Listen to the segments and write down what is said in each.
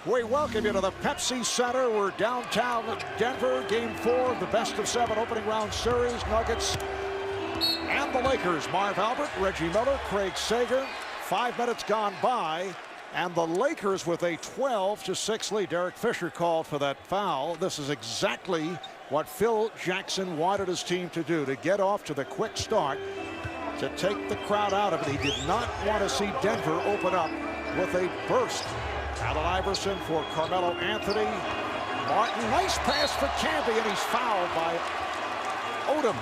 We welcome you to the Pepsi Center. We're downtown Denver. Game 4 of the best-of-7 opening round series. Nuggets and the Lakers. Marv Albert, Reggie Miller, Craig Sager. 5 minutes gone by. And the Lakers with a 12-6 lead. Derek Fisher called for that foul. This is exactly what Phil Jackson wanted his team to do, to get off to the quick start, to take the crowd out of it. He did not want to see Denver open up with a burst. Allen Iverson for Carmelo Anthony. Martin, nice pass for Camby, and he's fouled by Odom.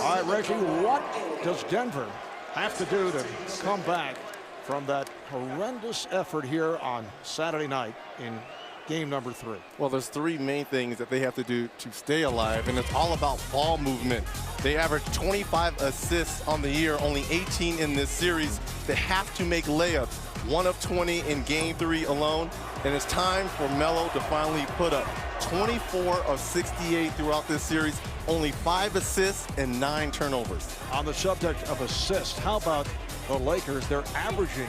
All right, Reggie, what does Denver have to do to come back from that horrendous effort here on Saturday night in game number 3? Well, there's 3 main things that they have to do to stay alive, and it's all about ball movement. They average 25 assists on the year, only 18 in this series. They have to make layups, 1 of 20 in game 3 alone, and it's time for Melo to finally put up 24 of 68 throughout this series, only 5 assists and 9 turnovers. On the subject of assists, how about the Lakers? They're averaging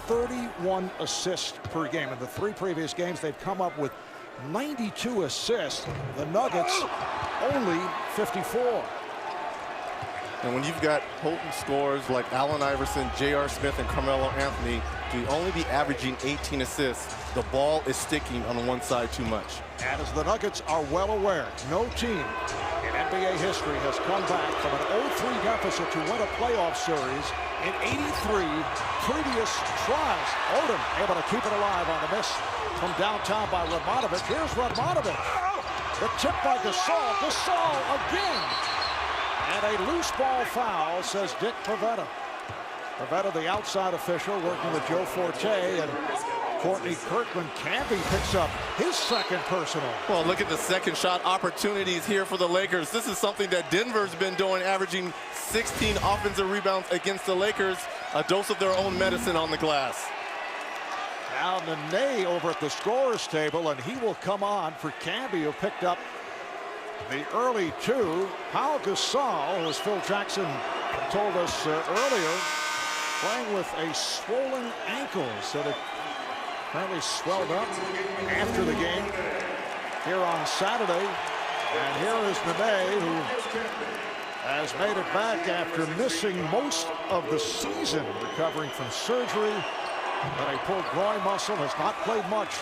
31 assists per game. In the 3 previous games, they've come up with 92 assists. The Nuggets only 54. And when you've got potent scorers like Allen Iverson, J.R. Smith, and Carmelo Anthony to only be averaging 18 assists, the ball is sticking on one side too much. And as the Nuggets are well aware, no team in NBA history has come back from an 0-3 deficit to win a playoff series in 83 previous tries. Odom able to keep it alive on the miss from downtown by Radmanovic. Here's Radmanovic. The tip by Gasol. Gasol again. And a loose ball foul, says Dick Pavetta. Pavetta, the outside official, working with Joe Forte, and Courtney Kirkland. Camby picks up his second personal. Well, look at the second shot opportunities here for the Lakers. This is something that Denver's been doing, averaging 16 offensive rebounds against the Lakers. A dose of their own medicine on the glass. Now Nene over at the scorer's table, and he will come on for Camby, who picked up the early 2. Pau Gasol, as Phil Jackson told us earlier, playing with a swollen ankle. Said it apparently swelled up after the game here on Saturday. And here is Nene, who has made it back after missing most of the season, recovering from surgery. And a pulled groin muscle, has not played much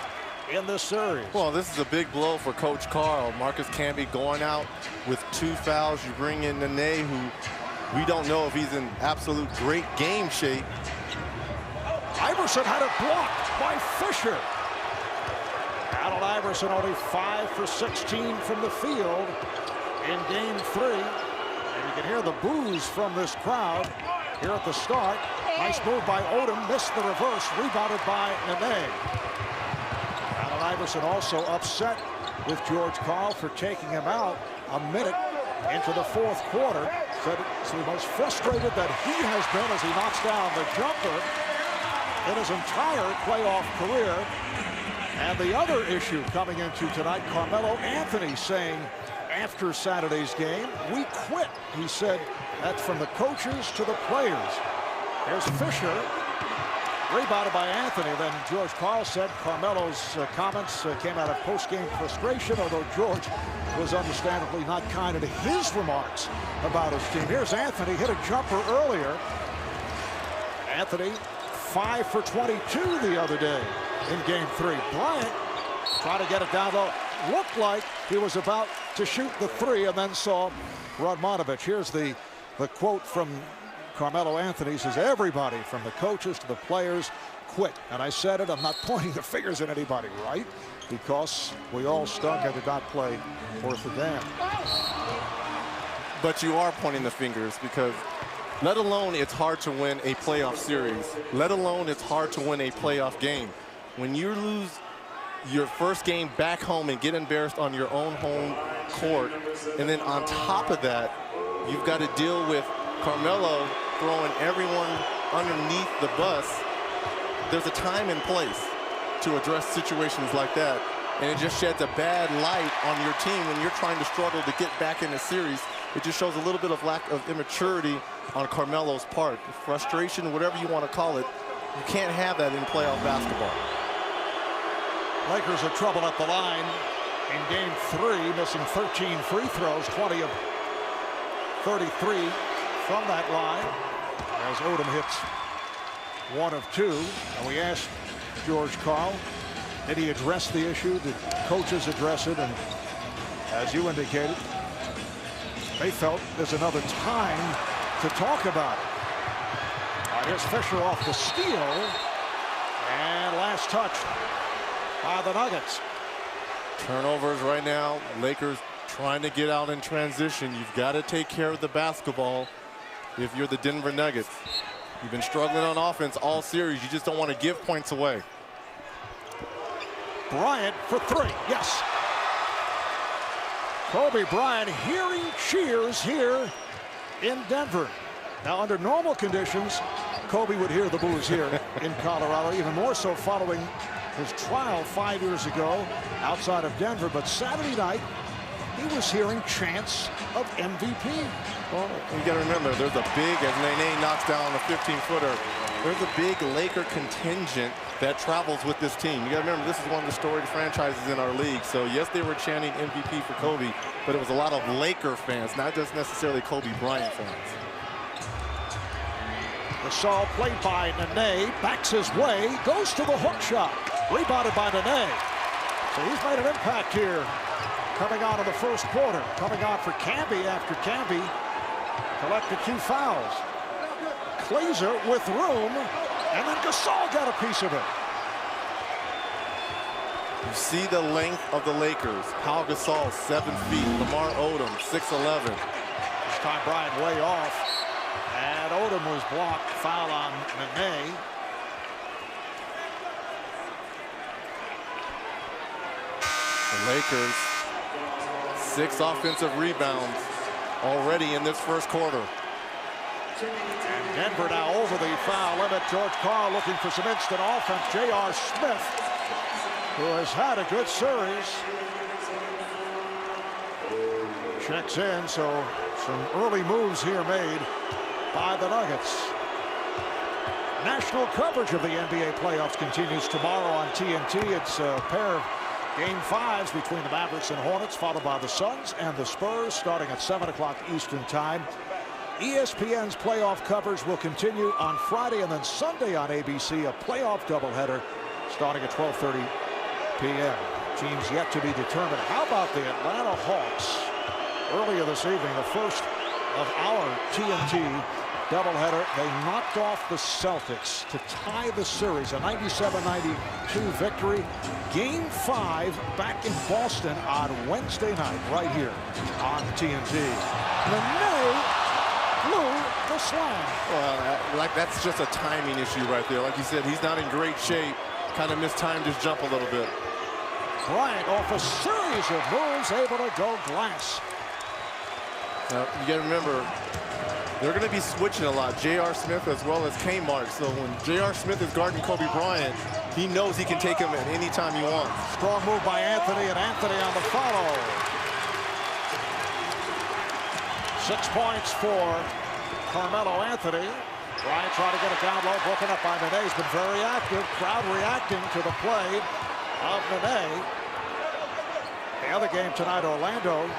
in this series. Well, this is a big blow for Coach Carl. Marcus Camby going out with 2 fouls. You bring in Nene, who we don't know if he's in absolute great game shape. Iverson had it blocked by Fisher. Allen Iverson only 5 for 16 from the field in game 3. And you can hear the boos from this crowd here at the start. Nice move by Odom, missed the reverse, rebounded by Nene. Allen Iverson also upset with George Karl for taking him out a minute into the 4th quarter. Said it's the most frustrated that he has been as he knocks down the jumper in his entire playoff career. And the other issue coming into tonight, Carmelo Anthony saying after Saturday's game, we quit. He said that's from the coaches to the players. There's Fisher, rebounded by Anthony. Then George Karl said Carmelo's comments came out of post-game frustration, although George was understandably not kind to his remarks about his team. Here's Anthony, hit a jumper earlier. Anthony 5 for 22 the other day in game 3. Bryant trying to get it down low. Looked like he was about to shoot the 3 and then saw Radmanovic. Here's the quote from Carmelo Anthony. He says everybody from the coaches to the players quit. And I said it, I'm not pointing the fingers at anybody, right? Because we all stunk and did not play worth a damn. But you are pointing the fingers, because let alone it's hard to win a playoff series, let alone it's hard to win a playoff game. When you lose your first game back home and get embarrassed on your own home court, and then on top of that, you've got to deal with Carmelo throwing everyone underneath the bus. There's a time and place to address situations like that, and it just sheds a bad light on your team when you're trying to struggle to get back in a series. It just shows a little bit of lack of immaturity on Carmelo's part. Frustration, whatever you want to call it. You can't have that in playoff basketball. Lakers are trouble at the line in game 3, missing 13 free throws, 20 of 33 from that line, as Odom hits 1 of 2. And we asked George Karl, did he address the issue? Did coaches address it? And as you indicated, they felt there's another time to talk about it. Here's Fisher off the steal, and last touch by the Nuggets. Turnovers right now. Lakers trying to get out in transition. You've got to take care of the basketball if you're the Denver Nuggets. You've been struggling on offense all series. You just don't want to give points away. Bryant for 3. Yes. Kobe Bryant hearing cheers here in Denver. Now, under normal conditions, Kobe would hear the boos here in Colorado, even more so following his trial 5 years ago outside of Denver. But Saturday night, he was hearing chants of MVP. Well, you got to remember, there's a big, as Nene knocks down a 15-footer, there's a big Laker contingent that travels with this team. You got to remember, this is one of the storied franchises in our league. So, yes, they were chanting MVP for Kobe, but it was a lot of Laker fans, not just necessarily Kobe Bryant fans. Gasol played by Nene, backs his way, goes to the hook shot. Rebounded by Nene. So he's made an impact here coming out of the first quarter. Coming out for Camby after Camby collected 2 fouls. Glazer with room, and then Gasol got a piece of it. You see the length of the Lakers. Pau Gasol, 7 feet. Lamar Odom, 6'11". This time Bryant way off. And Odom was blocked. Foul on Nene. The Lakers, 6 offensive rebounds already in this first quarter. And Denver now over the foul limit. George Karl looking for some instant offense. J.R. Smith, who has had a good series, checks in. So some early moves here made by the Nuggets. National coverage of the NBA playoffs continues tomorrow on TNT. It's a pair of Game 5s between the Mavericks and Hornets, followed by the Suns and the Spurs, starting at 7 o'clock Eastern Time. ESPN's playoff coverage will continue on Friday, and then Sunday on ABC, a playoff doubleheader starting at 12:30 p.m. Teams yet to be determined. How about the Atlanta Hawks earlier this evening, the first of our TNT doubleheader? They knocked off the Celtics to tie the series, a 97-92 victory. Game 5 back in Boston on Wednesday night, right here on TNT. Nene blew the slam. Well, that's just a timing issue right there. Like you said, he's not in great shape. Kind of mistimed his jump a little bit. Bryant off a series of moves, able to go glass. Now, you got to remember, they're going to be switching a lot, J.R. Smith as well as Kmart. So when J.R. Smith is guarding Kobe Bryant, he knows he can take him at any time he wants. Strong move by Anthony, and Anthony on the follow. 6 points for Carmelo Anthony. Bryant trying to get it down low, broken up by Nene. He's been very active. Crowd reacting to the play of Nene. The other game tonight, Orlando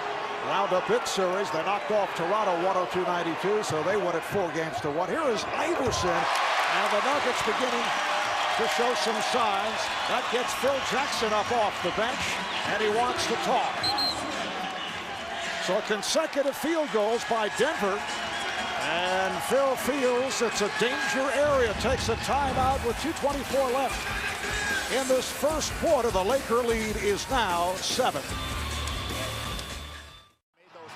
round up its series. They knocked off Toronto 102-92, so they won it 4-1. Here is Iverson, and the Nuggets beginning to show some signs. That gets Phil Jackson up off the bench, and he wants to talk. So consecutive field goals by Denver, and Phil feels it's a danger area. Takes a timeout with 2:24 left in this first quarter. The Laker lead is now 7.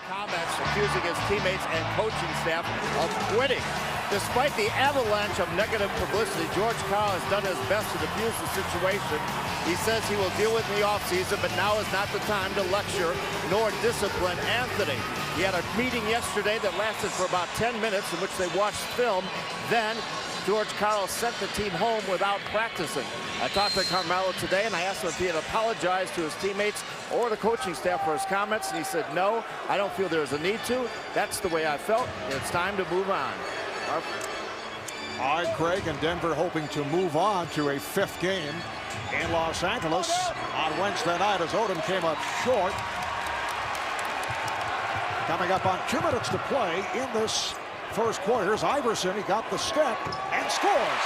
Comments accusing his teammates and coaching staff of quitting. Despite the avalanche of negative publicity, George Karl has done his best to defuse the situation. He says he will deal with it in the offseason, but now is not the time to lecture nor discipline Anthony. He had a meeting yesterday that lasted for about 10 minutes in which they watched film. Then George Karl sent the team home without practicing. I talked to Carmelo today, and I asked him if he had apologized to his teammates or the coaching staff for his comments, and he said, no, I don't feel there's a need to. That's the way I felt, and it's time to move on. All right, Craig, and Denver hoping to move on to a 5th game in Los Angeles on Wednesday night as Odom came up short. Coming up on 2 minutes to play in this first quarter. Here's Iverson. He got the step and scores.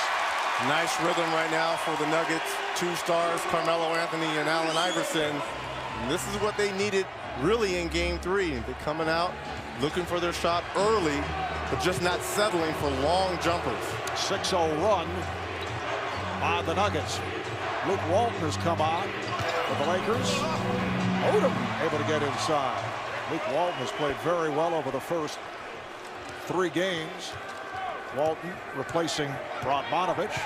Nice rhythm right now for the Nuggets. 2 stars, Carmelo Anthony and Allen Iverson. And this is what they needed really in game 3. They're coming out, looking for their shot early, but just not settling for long jumpers. 6-0 run by the Nuggets. Luke Walton has come on for the Lakers. Odom able to get inside. Luke Walton has played very well over the first 3 games. Walton replacing Radmanovich.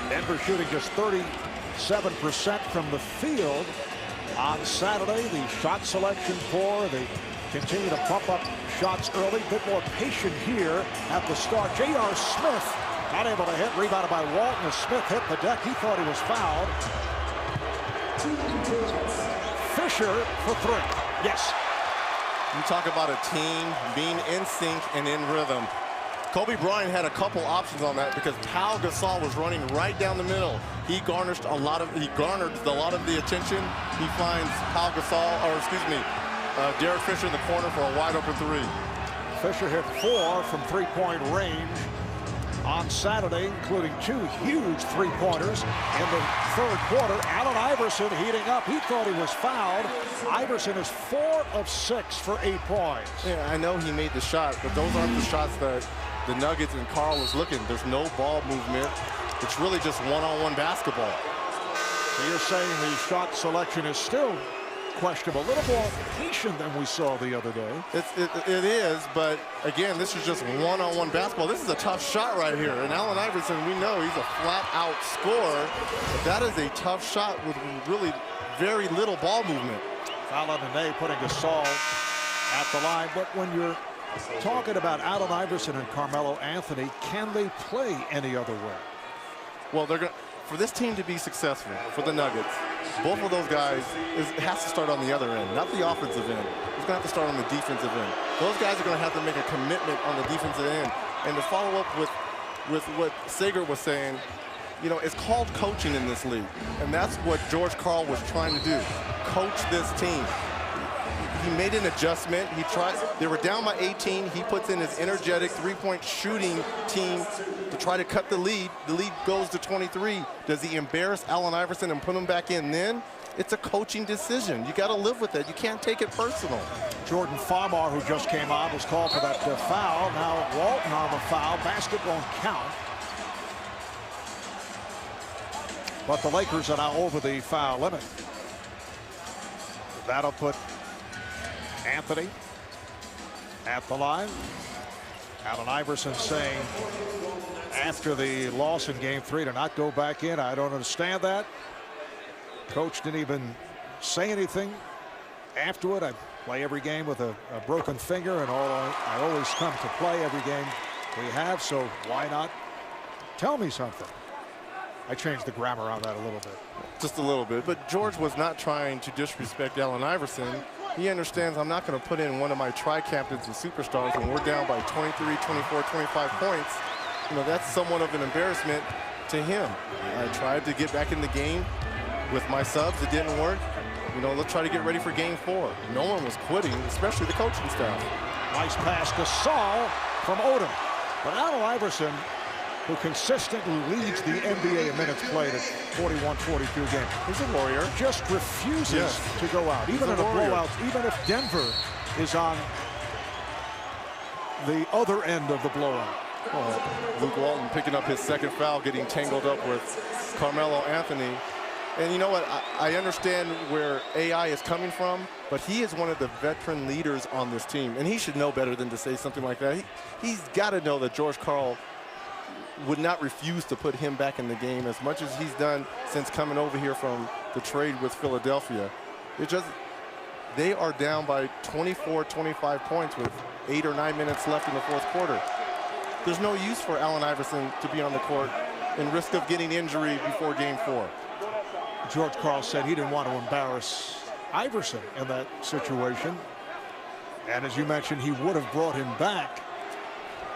Denver shooting just 37% from the field on Saturday. The shot selection poor. They continue to pump up shots early. A bit more patient here at the start. J.R. Smith not able to hit. Rebounded by Walton as Smith hit the deck. He thought he was fouled. Fisher for 3. Yes. You talk about a team being in sync and in rhythm. Kobe Bryant had a couple options on that because Pau Gasol was running right down the middle. He garnered a lot of the attention. He finds Pau Gasol, or excuse me, Derek Fisher in the corner for a wide open 3. Fisher hit 4 from 3-point range on Saturday, including 2 huge 3-pointers in the 3rd quarter. Allen Iverson heating up. He thought he was fouled. Iverson is 4 of 6 for 8 points. Yeah, I know he made the shot, but those aren't the shots that the Nuggets and Carl is looking. There's no ball movement. It's really just one-on-one basketball. So you're saying the shot selection is still questionable, a little more patient than we saw the other day. It is, but again, this is just one-on-one basketball. This is a tough shot right here. And Allen Iverson, we know he's a flat-out scorer, but that is a tough shot with really very little ball movement. Foul on the day, putting Gasol at the line. But when you're talking about Allen Iverson and Carmelo Anthony, can they play any other way? Well, they're going for this team to be successful, for the Nuggets, both of those guys, it has to start on the other end, not the offensive end. It's going to have to start on the defensive end. Those guys are going to have to make a commitment on the defensive end. And to follow up with what Sager was saying, you know, it's called coaching in this league. And that's what George Karl was trying to do, coach this team. He made an adjustment. He tried. They were down by 18. He puts in his energetic 3-point shooting team to try to cut the lead. The lead goes to 23. Does he embarrass Allen Iverson and put him back in then? It's a coaching decision. You got to live with it. You can't take it personal. Jordan Farmar, who just came on, was called for that foul. Now Walton on the foul. Basket won't count. But the Lakers are now over the foul limit. That'll put Anthony at the line. Allen Iverson saying after the loss in game 3 to not go back in. I don't understand that. Coach didn't even say anything afterward. I play every game with a broken finger, and I always come to play every game we have, so why not tell me something? I changed the grammar on that a little bit. Just a little bit, but George was not trying to disrespect Allen Iverson. He understands I'm not going to put in one of my tri-captains and superstars when we're down by 23, 24, 25 points. You know, that's somewhat of an embarrassment to him. I tried to get back in the game with my subs. It didn't work. You know, let's try to get ready for game 4. No one was quitting, especially the coaching staff. Nice pass to Gasol from Odom. But Allen Iverson, who consistently leads the NBA in minutes played at 41-42 game. He's a warrior. Just refuses to go out, even in a blowout, even if Denver is on the other end of the blowout. Luke Walton picking up his 2nd foul, getting tangled up with Carmelo Anthony. And you know what? I understand where AI is coming from, but he is one of the veteran leaders on this team, and he should know better than to say something like that. He's got to know that George Karl would not refuse to put him back in the game as much as he's done since coming over here from the trade with Philadelphia. They are down by 24, 25 points with 8 or 9 minutes left in the 4th quarter. There's no use for Allen Iverson to be on the court and risk of getting injury before game 4. George Karl said he didn't want to embarrass Iverson in that situation. And as you mentioned, he would have brought him back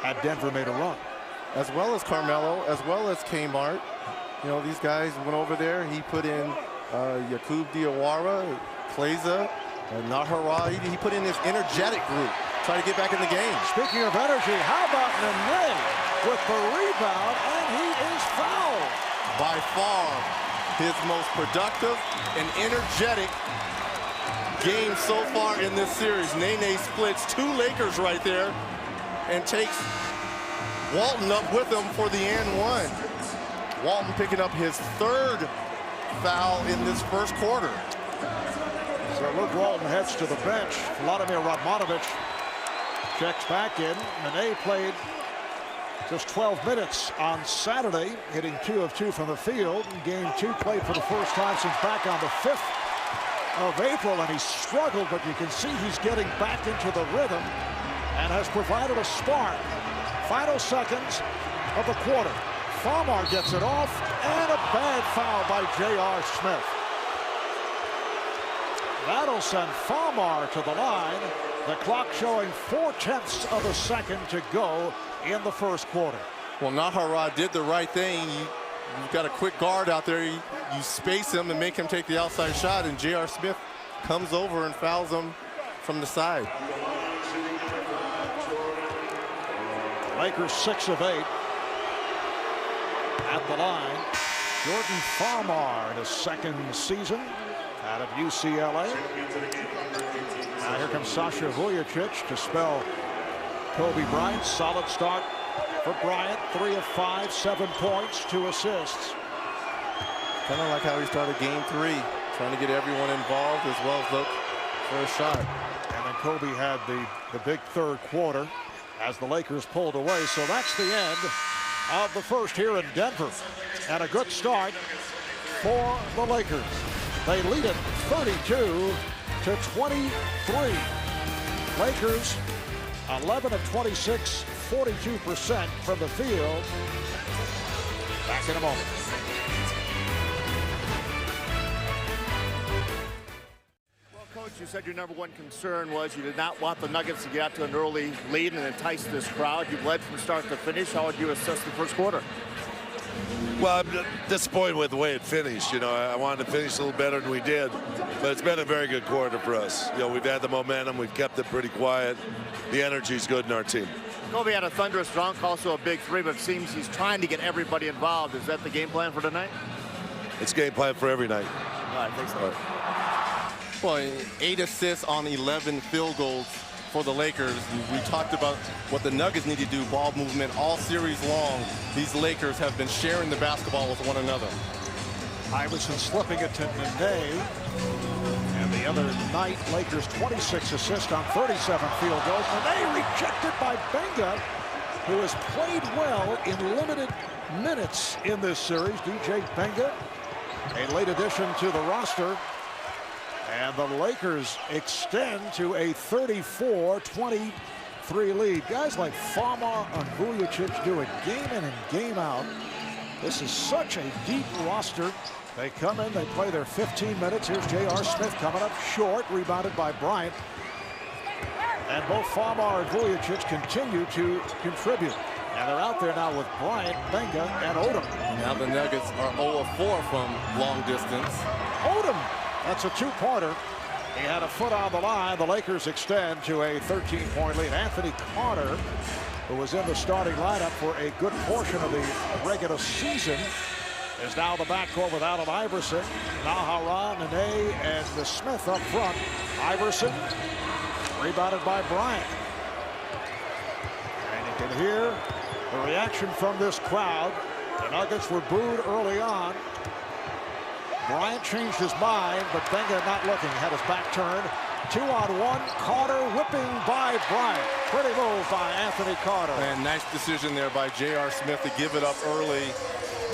had Denver made a run. as well as Carmelo, as well as Kmart. You know, these guys went over there. He put in Yakub Diawara, Kleza, Nahara. He put in his energetic group, try to get back in the game. Speaking of energy, how about Nene with the rebound, and he is fouled. By far, his most productive and energetic game so far in this series. Nene splits 2 Lakers right there and takes Walton up with him for the and one. Walton picking up his 3rd foul in this first quarter. So Luke Walton heads to the bench. Vladimir Radmanovic checks back in. Nene played just 12 minutes on Saturday, hitting 2 of 2 from the field. Game 2 played for the first time since back on the 5th of April, and he struggled, but you can see he's getting back into the rhythm and has provided a spark. Final seconds of the quarter. Farmar gets it off, and a bad foul by J.R. Smith. That'll send Farmar to the line. The clock showing 0.4 of a second to go in the first quarter. Well, Nahara did the right thing. You've got a quick guard out there. You space him and make him take the outside shot, and J.R. Smith comes over and fouls him from the side. Lakers 6 of 8 at the line. Jordan Farmar in his 2nd season out of UCLA. Now here comes Sasha Vujacic to spell Kobe Bryant. Solid start for Bryant. 3 of 5, 7 points, 2 assists. Kind of like how he started game 3, trying to get everyone involved as well as look for a shot. And then Kobe had the big 3rd quarter as the Lakers pulled away. So that's the end of the first here in Denver. And a good start for the Lakers. They lead it 32-23. Lakers 11 of 26, 42% from the field. Back in a moment. Coach, you said your #1 concern was you did not want the Nuggets to get out to an early lead and entice this crowd. You've led from start to finish. How would you assess the first quarter? Well, I'm disappointed with the way it finished. You know, I wanted to finish a little better than we did, but it's been a very good quarter for us. You know, we've had the momentum. We've kept it pretty quiet. The energy's good in our team. Kobe had a thunderous dunk, also a big 3, but it seems he's trying to get everybody involved. Is that the game plan for tonight? It's game plan for every night. All right, thanks. All right. Well, 8 assists on 11 field goals for the Lakers. We talked about what the Nuggets need to do, ball movement all series long. These Lakers have been sharing the basketball with one another. Iverson slipping it to Nene. And the other night, Lakers 26 assists on 37 field goals. Nene rejected by Benga, who has played well in limited minutes in this series. DJ Benga, a late addition to the roster. And the Lakers extend to a 34-23 lead. Guys like Farmar and Vujacic do it game in and game out. This is such a deep roster. They come in, they play their 15 minutes. Here's J.R. Smith coming up short, rebounded by Bryant. And both Farmar and Vujacic continue to contribute. And they're out there now with Bryant, Benga, and Odom. Now the Nuggets are 0 of 4 from long distance. Odom, that's a 2-pointer. He had a foot on the line. The Lakers extend to a 13-point lead. Anthony Carter, who was in the starting lineup for a good portion of the regular season, is now the backcourt with Allen Iverson, Nahara, Nene, and the Smith up front. Iverson, rebounded by Bryant. And you can hear the reaction from this crowd. The Nuggets were booed early on. Bryant changed his mind, but Benga not looking, had his back turned. 2-on-1, Carter whipping by Bryant. Pretty move by Anthony Carter. And nice decision there by J.R. Smith to give it up early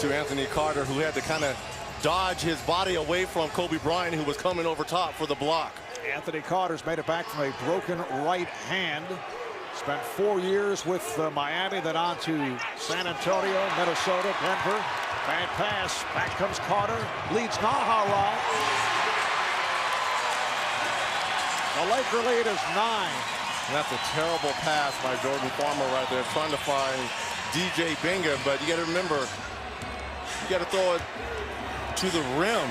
to Anthony Carter, who had to kind of dodge his body away from Kobe Bryant, who was coming over top for the block. Anthony Carter's made it back from a broken right hand. Spent 4 years with Miami, then on to San Antonio, Minnesota, Denver. Bad pass. Back comes Carter. Leads Nahara. The Laker lead is 9. And that's a terrible pass by Jordan Farmar right there, trying to find DJ Benga, but you got to remember, you got to throw it to the rim.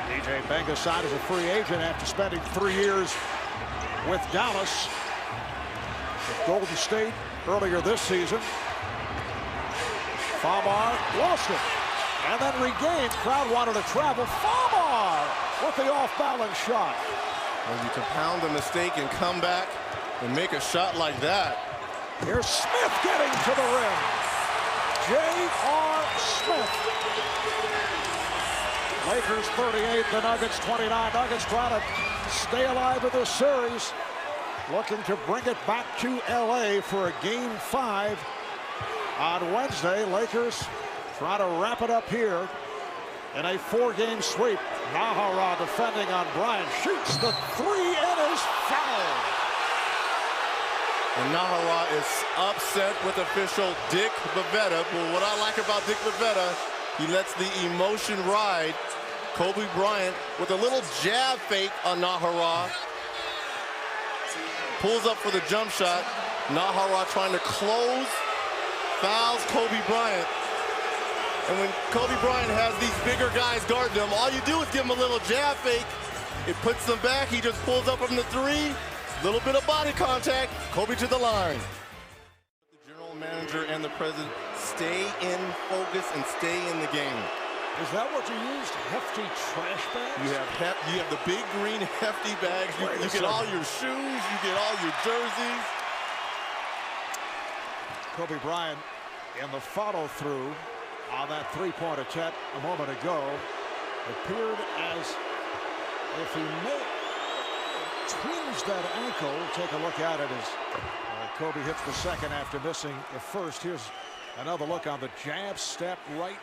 DJ Benga signed as a free agent after spending 3 years with Dallas. With Golden State earlier this season. Famar lost it and then regained. Crowd wanted to travel. Famar with the off-balance shot. Well, you can pound the mistake and come back and make a shot like that. Here's Smith getting to the rim. J.R. Smith. Lakers 38, the Nuggets 29. Nuggets trying to stay alive in this series. Looking to bring it back to L.A. for a Game 5 on Wednesday. Lakers trying to wrap it up here in a 4-game sweep. Nahara defending on Bryant. Shoots the 3 and is fouled. And Nahara is upset with official Dick Bavetta. But what I like about Dick Bavetta, he lets the emotion ride. Kobe Bryant with a little jab fake on Nahara. Pulls up for the jump shot. Nahara trying to close. Fouls Kobe Bryant. And when Kobe Bryant has these bigger guys guard them, all you do is give him a little jab fake. It puts them back. He just pulls up from the 3. Little bit of body contact. Kobe to the line. The general manager and the president stay in focus and stay in the game. Is that what you used? Hefty trash bags? You have the big green hefty bags. You get all your shoes. You get all your jerseys. Kobe Bryant in the follow-through on that three-point attempt a moment ago. Appeared as if he may twinged that ankle. Take a look at it as Kobe hits the second after missing the first. Here's another look on the jab step right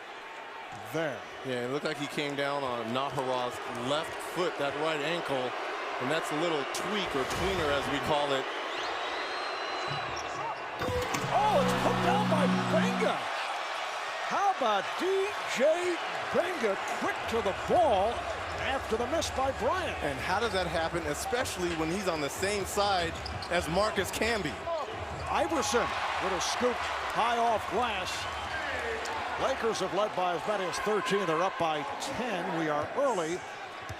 there. Yeah, it looked like he came down on Nahara's left foot, that right ankle, and that's a little tweak or tweener as we call it. Oh, it's put down by Benga. How about DJ Benga quick to the ball after the miss by Bryant? And how does that happen, especially when he's on the same side as Marcus Camby? Iverson with a scoop high off glass. Lakers have led by as many as 13. They're up by 10. We are early.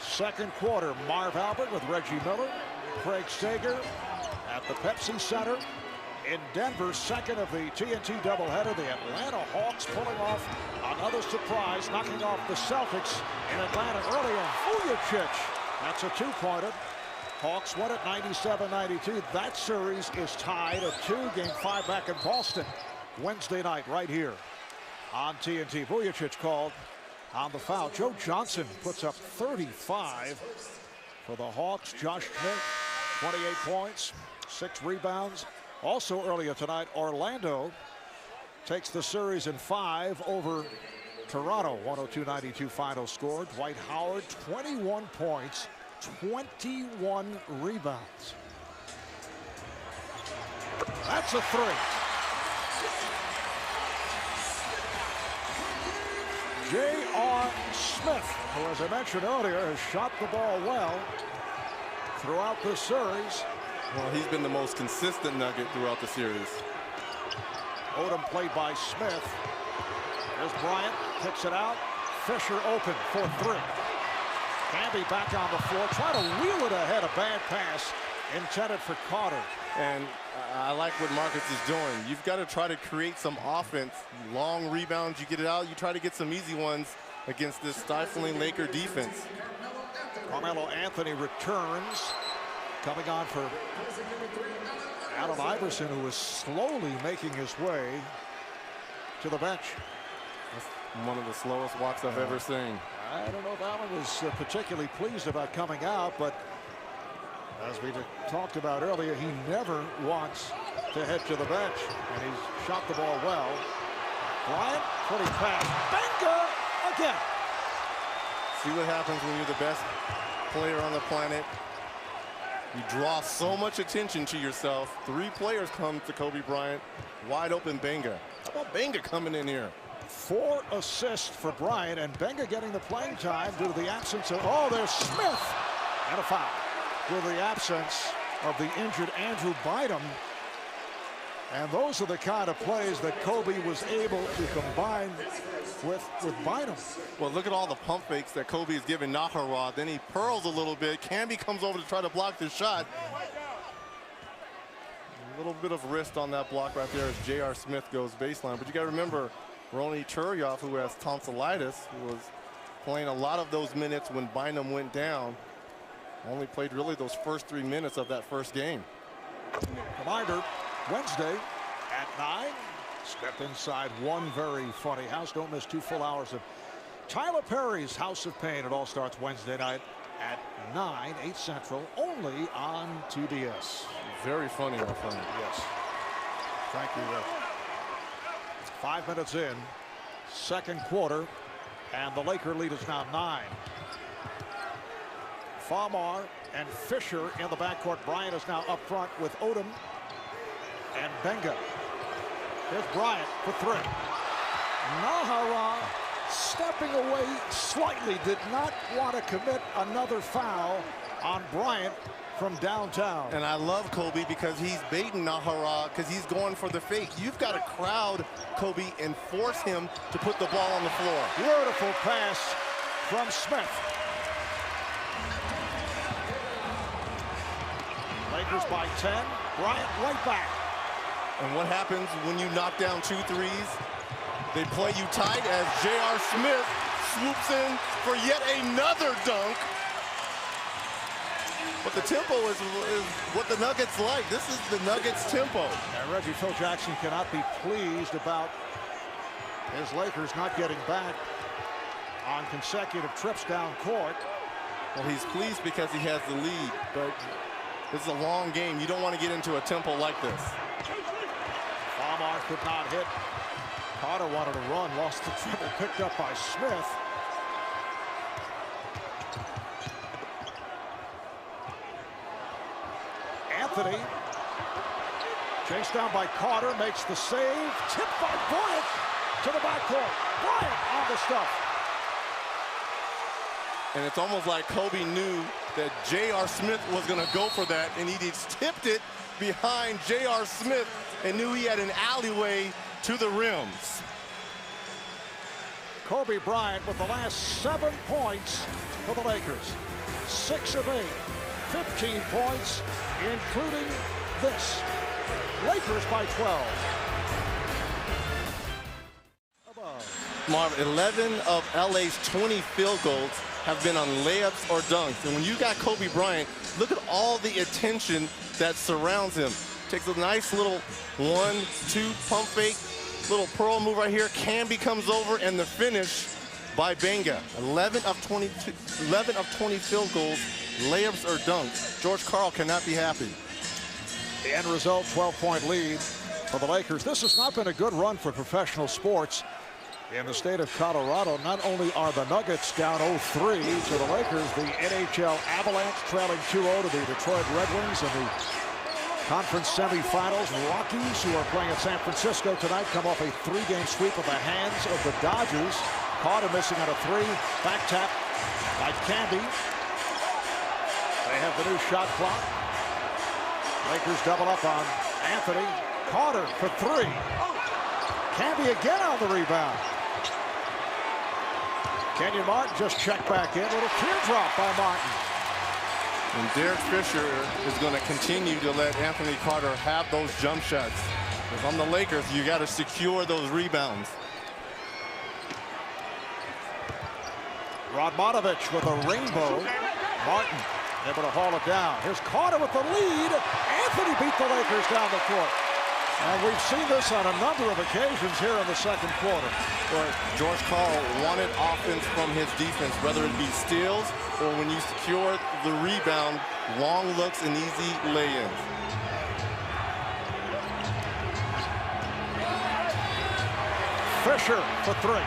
Second quarter. Marv Albert with Reggie Miller. Craig Sager at the Pepsi Center in Denver. Second of the TNT doubleheader. The Atlanta Hawks pulling off another surprise, knocking off the Celtics in Atlanta early on Vujacic. That's a two-pointer. Hawks won it 97-92. That series is tied at 2. Game 5 back in Boston Wednesday night right here on TNT. Vujacic called on the foul. Joe Johnson puts up 35 for the Hawks. Josh Smith, 28 points, 6 rebounds. Also earlier tonight, Orlando takes the series in 5 over Toronto. 102-92 final score. Dwight Howard, 21 points, 21 rebounds. That's a 3. J.R. Smith, who, as I mentioned earlier, has shot the ball well throughout this series. Well, he's been the most consistent Nugget throughout the series. Odom played by Smith. There's Bryant, kicks it out. Fisher open for 3. Camby back on the floor, trying to wheel it ahead. A bad pass intended for Carter. And I like what Marcus is doing. You've got to try to create some offense. Long rebounds, you get it out. You try to get some easy ones against this stifling Laker defense. Carmelo Anthony returns. Coming on for Allen Iverson, who is slowly making his way to the bench. That's one of the slowest walks I've ever seen. I don't know if Allen was particularly pleased about coming out, but as we talked about earlier, he never wants to head to the bench, and he's shot the ball well. Bryant, pretty pass. Benga again. See what happens when you're the best player on the planet. You draw so much attention to yourself. 3 players come to Kobe Bryant. Wide open Benga. How about Benga coming in here? 4 assists for Bryant, and Benga getting the playing time due to the absence of, oh, there's Smith. And a foul. Due to the absence of the injured Andrew Bynum. And those are the kind of plays that Kobe was able to combine with Bynum. Well, look at all the pump fakes that Kobe is giving Nahara. Then he pearls a little bit. Camby comes over to try to block the shot. A little bit of wrist on that block right there as J.R. Smith goes baseline. But you got to remember, Ronny Turyov, who has tonsillitis, who was playing a lot of those minutes when Bynum went down, only played really those first 3 minutes of that first game. Reminder, Wednesday at 9. Step inside one very funny house. Don't miss 2 full hours of Tyler Perry's House of Pain. It all starts Wednesday night at 9, 8 Central, only on TBS. Very funny, my friend. Yes. Thank you, Rick. 5 minutes in, second quarter, and the Laker lead is now 9. Farmar and Fisher in the backcourt. Bryant is now up front with Odom and Benga. Here's Bryant for 3. Nahara stepping away slightly, did not want to commit another foul on Bryant from downtown. And I love Kobe because he's baiting Nahara because he's going for the fake. You've got to crowd Kobe and force him to put the ball on the floor. Beautiful pass from Smith. Lakers by 10. Bryant right back. And what happens when you knock down 2 threes? They play you tight as J.R. Smith swoops in for yet another dunk. But the tempo is what the Nuggets like. This is the Nuggets tempo. And Reggie Phil Jackson cannot be pleased about his Lakers not getting back on consecutive trips down court. Well, he's pleased because he has the lead, but this is a long game. You don't want to get into a tempo like this. Farmar could not hit. Carter wanted to run, lost the dribble, picked up by Smith. Anthony, chased down by Carter, makes the save, tipped by Bryant to the backcourt. Bryant on the stuff. And it's almost like Kobe knew that J.R. Smith was going to go for that, and he just tipped it behind J.R. Smith and knew he had an alleyway to the rims. Kobe Bryant with the last 7 points for the Lakers. 6 of 8, 15 points, including this. Lakers by 12. Above. Marv, 11 of LA's 20 field goals have been on layups or dunks. And when you got Kobe Bryant, look at all the attention that surrounds him. Takes a nice little 1-2 pump fake, little pearl move right here. Camby comes over, and the finish by Benga. 11 of 20 field goals, layups or dunks. George Karl cannot be happy. The end result, 12-point lead for the Lakers. This has not been a good run for professional sports in the state of Colorado. Not only are the Nuggets down 0-3 to the Lakers, the NHL Avalanche trailing 2-0 to the Detroit Red Wings in the conference semifinals. Rockies, who are playing at San Francisco tonight, come off a 3-game sweep at the hands of the Dodgers. Carter missing on a 3. Back tap by Camby. They have the new shot clock. Lakers double up on Anthony. Carter for 3. Camby again on the rebound. Kenyon Martin just checked back in. Little teardrop by Martin. And Derek Fisher is going to continue to let Anthony Carter have those jump shots. If I'm the Lakers, you got to secure those rebounds. Radmanovich with a rainbow. Martin able to haul it down. Here's Carter with the lead. Anthony beat the Lakers down the court. And we've seen this on a number of occasions here in the second quarter. Well, George Karl wanted offense from his defense, whether it be steals or when you secure the rebound, long looks and easy lay-ins. Fisher for 3.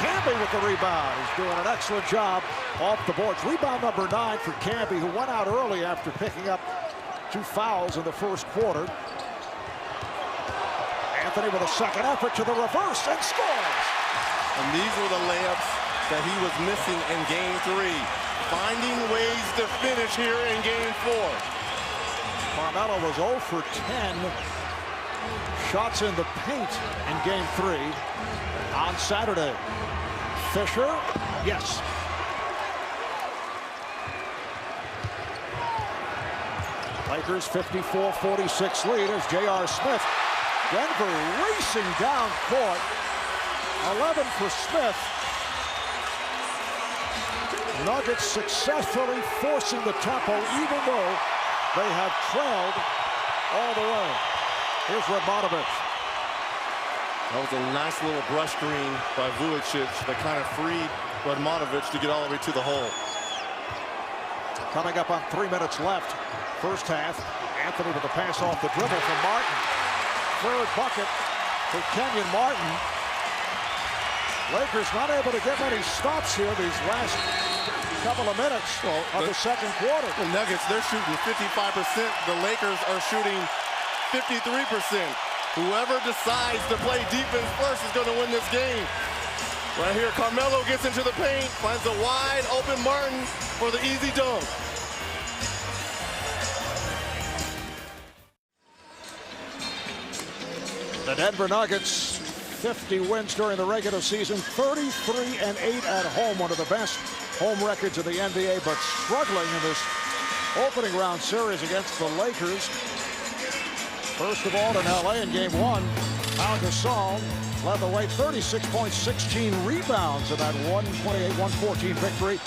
Camby with the rebound. He's doing an excellent job off the boards. Rebound number 9 for Camby, who went out early after picking up 2 fouls in the first quarter. Anthony with a second effort to the reverse and scores. And these were the layups that he was missing in game 3. Finding ways to finish here in game 4. Carmelo was 0 for 10 shots in the paint in Game 3 on Saturday. Fisher, yes. Lakers 54-46 lead as J.R. Smith. Denver racing down court. 11 for Smith. Nuggets successfully forcing the tempo even though they have trailed all the way. Here's Radmanovic. That was a nice little brush screen by Vujicic that kind of freed Radmanovic to get all the way to the hole. Coming up on 3 minutes left. First half. Anthony with the pass off the dribble from Martin. Third bucket for Kenyon Martin. Lakers not able to get many stops here these last couple of minutes of the second quarter. The Nuggets, they're shooting 55%. The Lakers are shooting 53%. Whoever decides to play defense first is going to win this game. Right here, Carmelo gets into the paint, finds a wide open Martin for the easy dunk. The Denver Nuggets, 50 wins during the regular season, 33-8 at home, one of the best home records of the NBA, but struggling in this opening round series against the Lakers. First of all, in LA in Game 1, Pau Gasol led the way, 36 points, 16 rebounds in that 128-114 victory.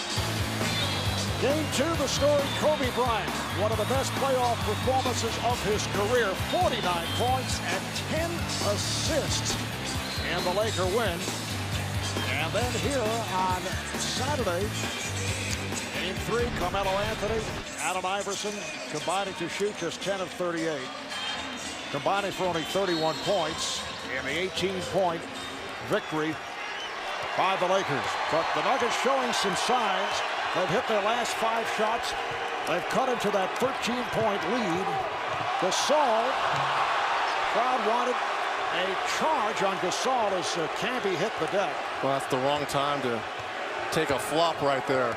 Game 2, the story, Kobe Bryant, one of the best playoff performances of his career, 49 points and 10 assists, and the Laker win. And then here on Saturday, Game 3, Carmelo Anthony, Allen Iverson combining to shoot just 10 of 38. Combining for only 31 points in the 18-point victory by the Lakers. But the Nuggets showing some signs. They've hit their last 5 shots. They've cut into that 13-point lead. Gasol, crowd wanted a charge on Gasol as Camby hit the deck. Well, that's the wrong time to take a flop right there.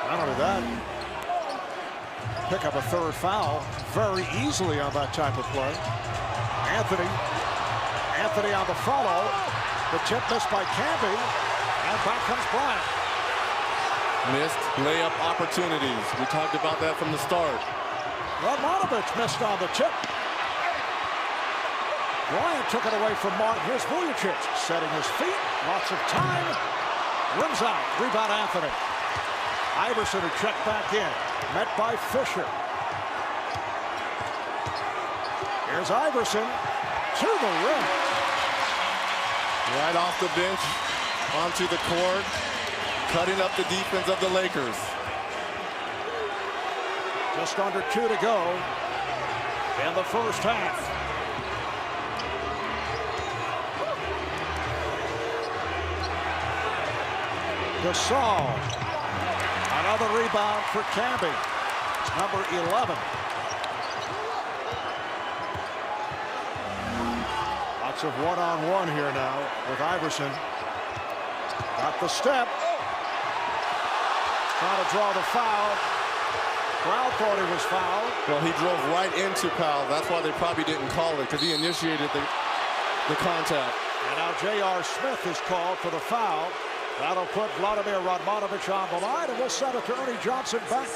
Not only that, pick up a third foul very easily on that type of play. Anthony on the follow. The tip missed by Camby, and back comes Bryant. Missed layup opportunities. We talked about that from the start. Radmanovic missed on the tip. Bryant took it away from Martin. Here's Vujicic setting his feet. Lots of time. Rims out. Rebound Anthony. Iverson who checked back in. Met by Fisher. Here's Iverson to the rim. Right off the bench, onto the court, cutting up the defense of the Lakers. Just under 2 to go in the first half. Gasol. Another rebound for Camby. It's number 11. Lots of one-on-one here now with Iverson. Got the step. Trying to draw the foul. Crowd thought he was fouled. Well, he drove right into Powell. That's why they probably didn't call it, because he initiated the contact. And now J.R. Smith is called for the foul. That'll put Vladimir Radmanovic on the line, and we'll send it to Ernie Johnson back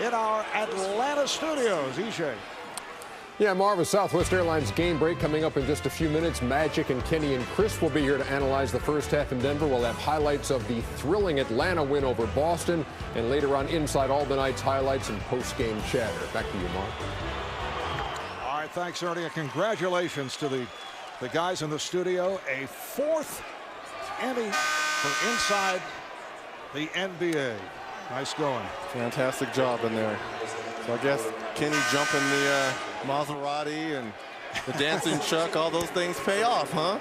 in our Atlanta studios. EJ. Yeah, Marv, with Southwest Airlines game break coming up in just a few minutes. Magic and Kenny and Chris will be here to analyze the first half in Denver. We'll have highlights of the thrilling Atlanta win over Boston, and later on, inside all the night's highlights and post-game chatter. Back to you, Marv. All right, thanks, Ernie, and congratulations to the guys in the studio. A 4th Emmy for inside the NBA. Nice going. Fantastic job in there. So I guess Kenny jumping the Maserati and the dancing Chuck, all those things pay off, huh?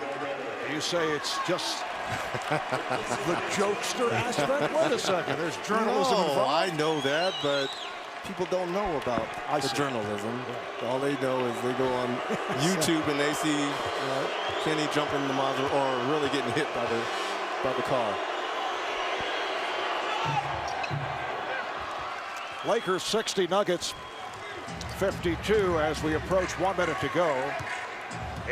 You say it's just the jokester aspect? Wait a second, there's journalism involved. I know that, but people don't know about the journalism. Yeah. All they know is they go on YouTube and they see Kenny jumping the Maserati or really getting hit by the car. Lakers 60, Nuggets 52 as we approach 1 minute to go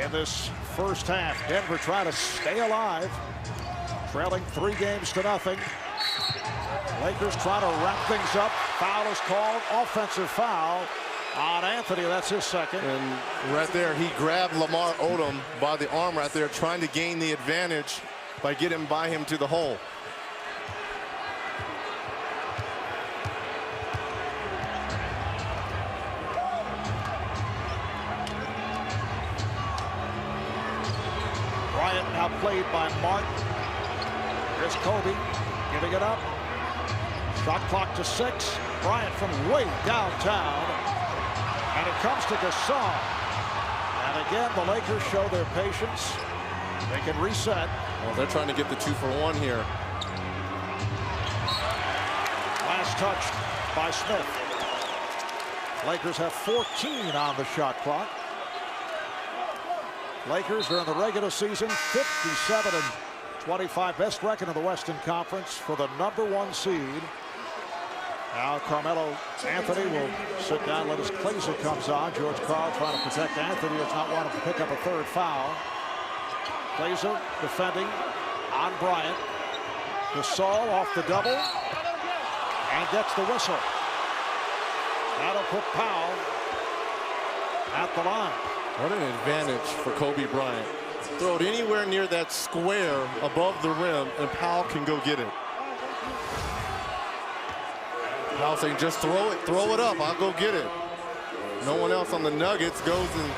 in this first half. Denver trying to stay alive, trailing 3 games to nothing. Lakers trying to wrap things up. Foul is called, offensive foul on Anthony. That's his second. And right there, he grabbed Lamar Odom by the arm right there, trying to gain the advantage by getting by him to the hole. Bryant now played by Martin. Here's Kobe giving it up. Shot clock to 6. Bryant from way downtown. And it comes to Gasol. And again, the Lakers show their patience. They can reset. Well, they're trying to get the 2-for-1 here. Last touch by Smith. Lakers have 14 on the shot clock. Lakers during the regular season 57-25, best record in the Western Conference for the #1 seed. Now Carmelo Anthony will sit down, let his Glazer comes on. George Karl trying to protect Anthony, does not want him to pick up a 3rd foul. Glazer defending on Bryant. Gasol off the double and gets the whistle. That'll put Powell at the line. What an advantage for Kobe Bryant. Throw it anywhere near that square above the rim, and Powell can go get it. Powell saying, just throw it up, I'll go get it. No one else on the Nuggets goes and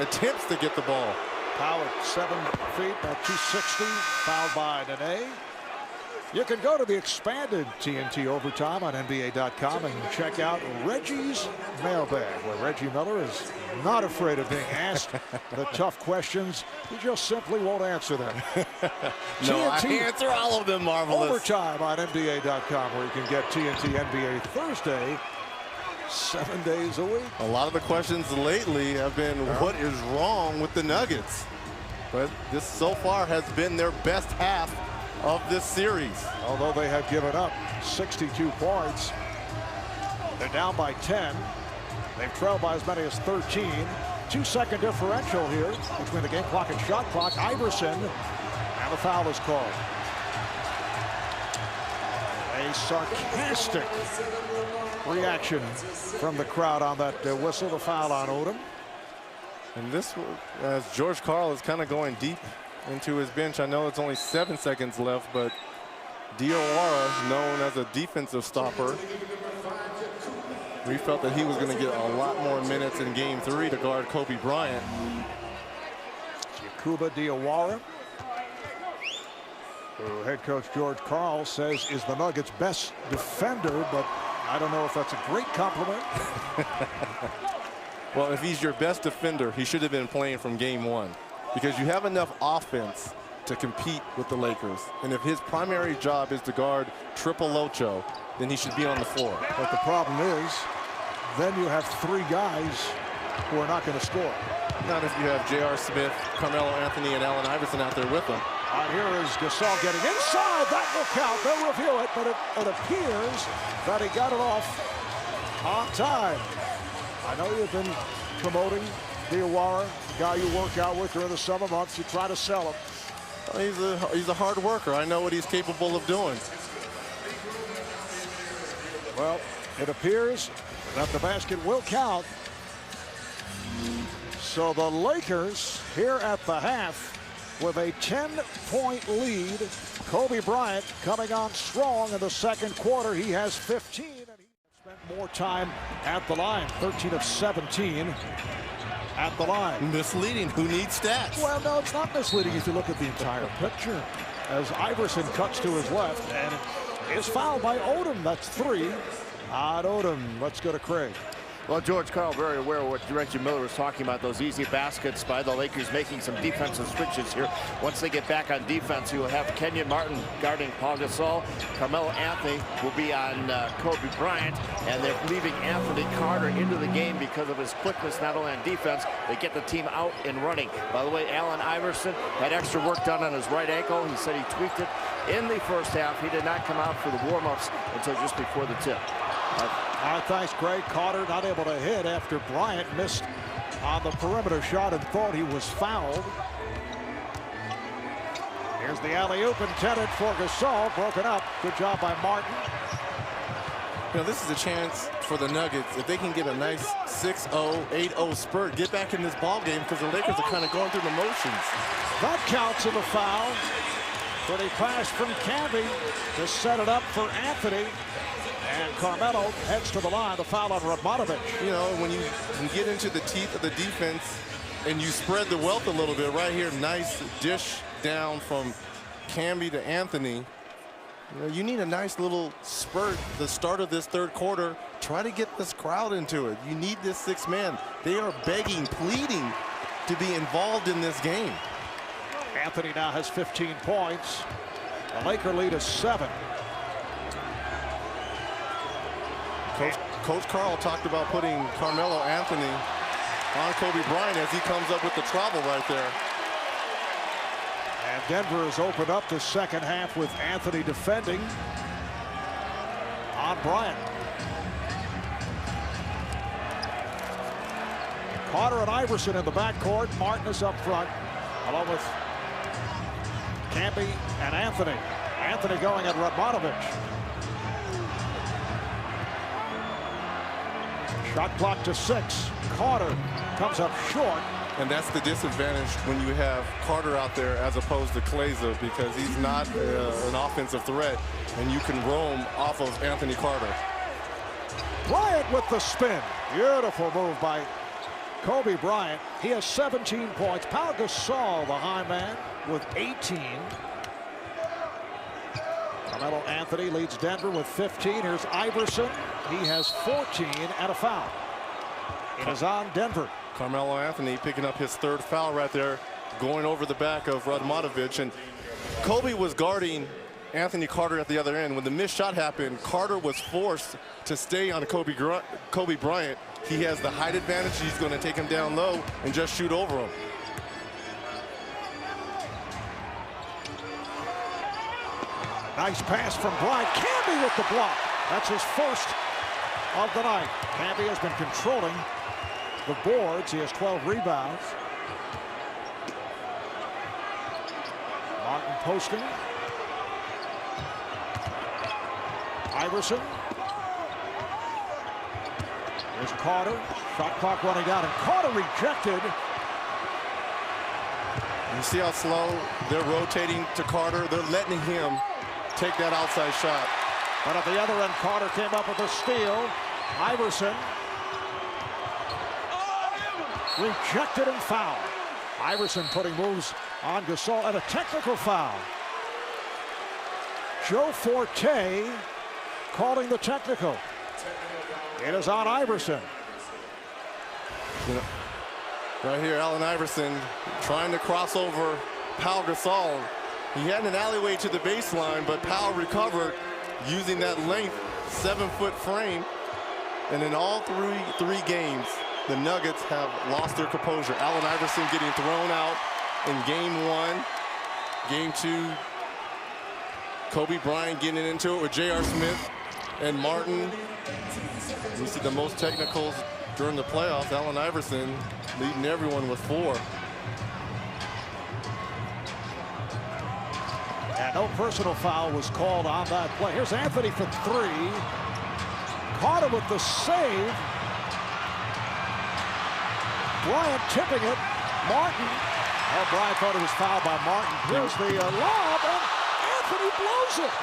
attempts to get the ball. Powell 7 feet, about 260, fouled by Nene. You can go to the expanded TNT Overtime on NBA.com and check out Reggie's Mailbag, where Reggie Miller is not afraid of being asked the tough questions. He just simply won't answer them. No, I answer all of them, Marvelous. Overtime on NBA.com, where you can get TNT NBA Thursday 7 days a week. A lot of the questions lately have been, what is wrong with the Nuggets? But this so far has been their best half of this series. Although they have given up 62 points, they're down by 10. They've trailed by as many as 13. 2-second differential here between the game clock and shot clock. Iverson, and the foul is called. A sarcastic reaction from the crowd on that whistle. The foul on Odom. And this, as George Karl is kind of going deep into his bench. I know it's only 7 seconds left, but Diawara, known as a defensive stopper, we felt that he was going to get a lot more minutes in Game 3 to guard Kobe Bryant. Jakuba Diawara, who head coach George Karl says is the Nuggets' best defender, but I don't know if that's a great compliment. Well, if he's your best defender, he should have been playing from Game 1. Because you have enough offense to compete with the Lakers. And if his primary job is to guard Triple Ocho, then he should be on the floor. But the problem is, then you have 3 guys who are not going to score. Not if you have J.R. Smith, Carmelo Anthony, and Allen Iverson out there with them. Here is Gasol getting inside. That will count. They'll review it, but it appears that he got it off on time. I know you've been promoting Diawara, guy you work out with during the summer months. You try to sell him. He's a hard worker. I know what he's capable of doing. Well, it appears that the basket will count. So the Lakers here at the half with a 10-point lead. Kobe Bryant coming on strong in the second quarter. He has 15, and he spent more time at the line. 13 of 17 at the line. Misleading. Who needs stats? Well, no, it's not misleading if you look at the entire picture. As Iverson cuts to his left and is fouled by Odom. That's 3 on Odom. Let's go to Craig. Well, George Karl very aware of what Reggie Miller was talking about, those easy baskets by the Lakers, making some defensive switches here. Once they get back on defense, you will have Kenyon Martin guarding Paul Gasol. Carmelo Anthony will be on Kobe Bryant, and they're leaving Anthony Carter into the game because of his quickness, not only on defense, they get the team out and running. By the way, Allen Iverson had extra work done on his right ankle. He said he tweaked it in the first half. He did not come out for the warm-ups until just before the tip. All right, thanks, Greg. Carter not able to hit after Bryant missed on the perimeter shot and thought he was fouled. Here's the alley-oop intended for Gasol, broken up. Good job by Martin. You know, this is a chance for the Nuggets, if they can get a nice 6-0, 8-0 spurt, get back in this ball game, because the Lakers are kind of going through the motions. That counts in the foul. Pretty pass from Camby to set it up for Anthony. And Carmelo heads to the line. The foul on Radmanovic. You know, when you can get into the teeth of the defense and you spread the wealth a little bit, right here, nice dish down from Camby to Anthony. You know, you need a nice little spurt the start of this third quarter. Try to get this crowd into it. You need this sixth man. They are begging, pleading to be involved in this game. Anthony now has 15 points. The Laker lead is 7. Coach Carl talked about putting Carmelo Anthony on Kobe Bryant as he comes up with the travel right there. And Denver has opened up the second half with Anthony defending on Bryant. Carter and Iverson in the backcourt. Martin is up front, along with Camby and Anthony. Anthony going at Radmanovic. Shot clock to 6. Carter comes up short. And that's the disadvantage when you have Carter out there as opposed to Kleza, because he's not an offensive threat, and you can roam off of Anthony Carter. Bryant with the spin. Beautiful move by Kobe Bryant. He has 17 points. Pau Gasol, the high man, with 18. Carmelo Anthony leads Denver with 15. Here's Iverson. He has 14 and a foul. It is on Denver. Carmelo Anthony picking up his third foul right there, going over the back of Radmanovic. And Kobe was guarding Anthony Carter at the other end. When the missed shot happened, Carter was forced to stay on Kobe Bryant. He has the height advantage. He's going to take him down low and just shoot over him. Nice pass from Bryant. Camby with the block. That's his first of the night. Camby has been controlling the boards. He has 12 rebounds. Martin posting. Iverson. Here's Carter. Shot clock running out, and Carter rejected. You see how slow they're rotating to Carter. They're letting him take that outside shot. But at the other end, Carter came up with a steal. Iverson rejected and fouled. Iverson putting moves on Gasol, and a technical foul. Joe Forte calling the technical. It is on Iverson. You know, right here, Allen Iverson trying to cross over Pau Gasol. He had an alleyway to the baseline, but Pau recovered using that length, 7-foot frame. And in all three games, the Nuggets have lost their composure. Allen Iverson getting thrown out in game 1. Game 2, Kobe Bryant getting into it with J.R. Smith and Martin. We see the most technicals during the playoffs. Allen Iverson leading everyone with 4. And no personal foul was called on that play. Here's Anthony for 3. Carter with the save. Bryant tipping it. Martin. Oh, Bryant thought it was fouled by Martin. Here's the lob, and Anthony blows it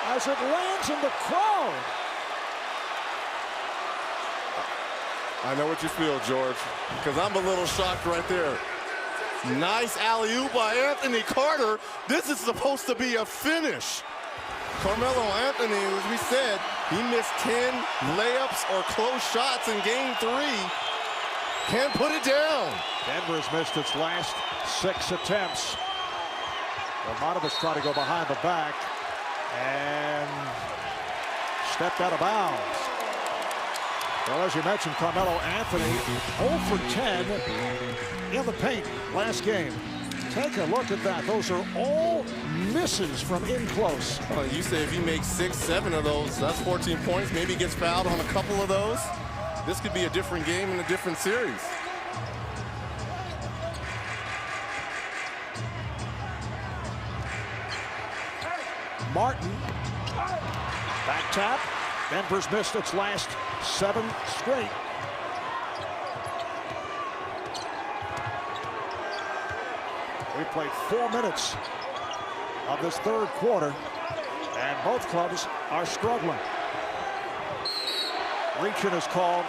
as it lands in the crowd. I know what you feel, George, because I'm a little shocked right there. Nice alley-oop by Anthony Carter. This is supposed to be a finish. Carmelo Anthony, as we said, he missed 10 layups or close shots in game 3. Can't put it down. Denver has missed its last 6 attempts. Radmanovic trying to go behind the back and stepped out of bounds. Well, as you mentioned, Carmelo Anthony 0 for 10 in the paint last game. Take a look at that. Those are all misses from in close. Well, you say if you make 6, 7 of those, that's 14 points. Maybe he gets fouled on a couple of those. This could be a different game and a different series. Martin. Back tap. Denver's missed its last 7 straight. We played 4 minutes of this third quarter, and both clubs are struggling. Reaching is called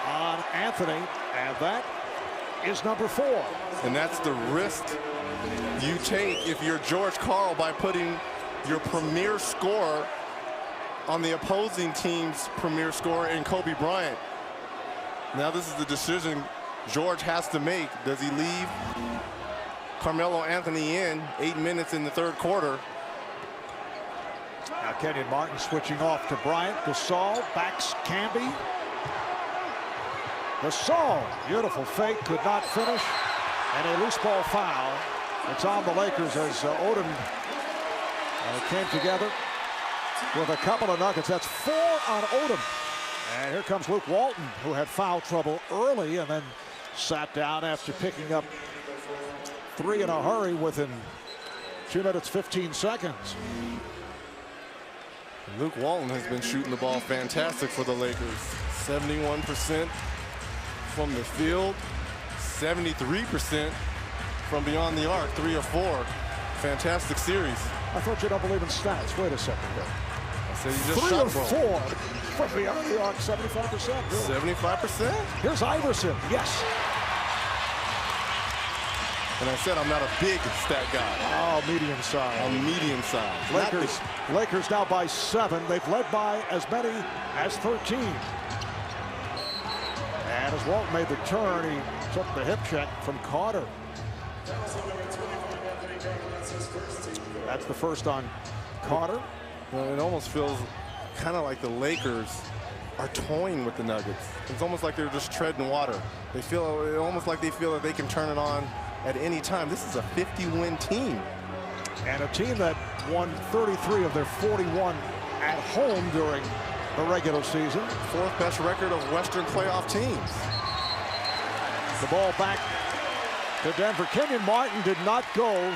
on Anthony, and that is number 4. And that's the risk you take if you're George Karl by putting your premier scorer on the opposing team's premier scorer in Kobe Bryant. Now this is the decision George has to make. Does he leave Carmelo Anthony in 8 minutes in the third quarter? Now Kenyon Martin switching off to Bryant. Gasol backs Camby. Gasol, beautiful fake, could not finish, and a loose ball foul. It's on the Lakers as Odom came together with a couple of nuggets. That's 4 on Odom. And here comes Luke Walton, who had foul trouble early and then sat down after picking up 3 in a hurry within 2 minutes, 15 seconds. Luke Walton has been shooting the ball fantastic for the Lakers. 71% from the field, 73% from beyond the arc, 3 or 4. Fantastic series. I thought you don't believe in stats. Wait a second there. I said he just 3 shot or 4 from beyond the arc, 75%. Really. 75%? Here's Iverson. Yes. And I said I'm not a big stat guy. Oh, medium size. I'm medium size. Lakers now by 7. They've led by as many as 13. And as Walton made the turn, he took the hip check from Carter. That's the first on Carter. Well, it almost feels kind of like the Lakers are toying with the Nuggets. It's almost like they're just treading water. They feel almost like they feel that they can turn it on at any time. This is a 50-win team. And a team that won 33 of their 41 at home during the regular season. 4th best record of Western playoff teams. The ball back to Denver. Kenyon Martin did not go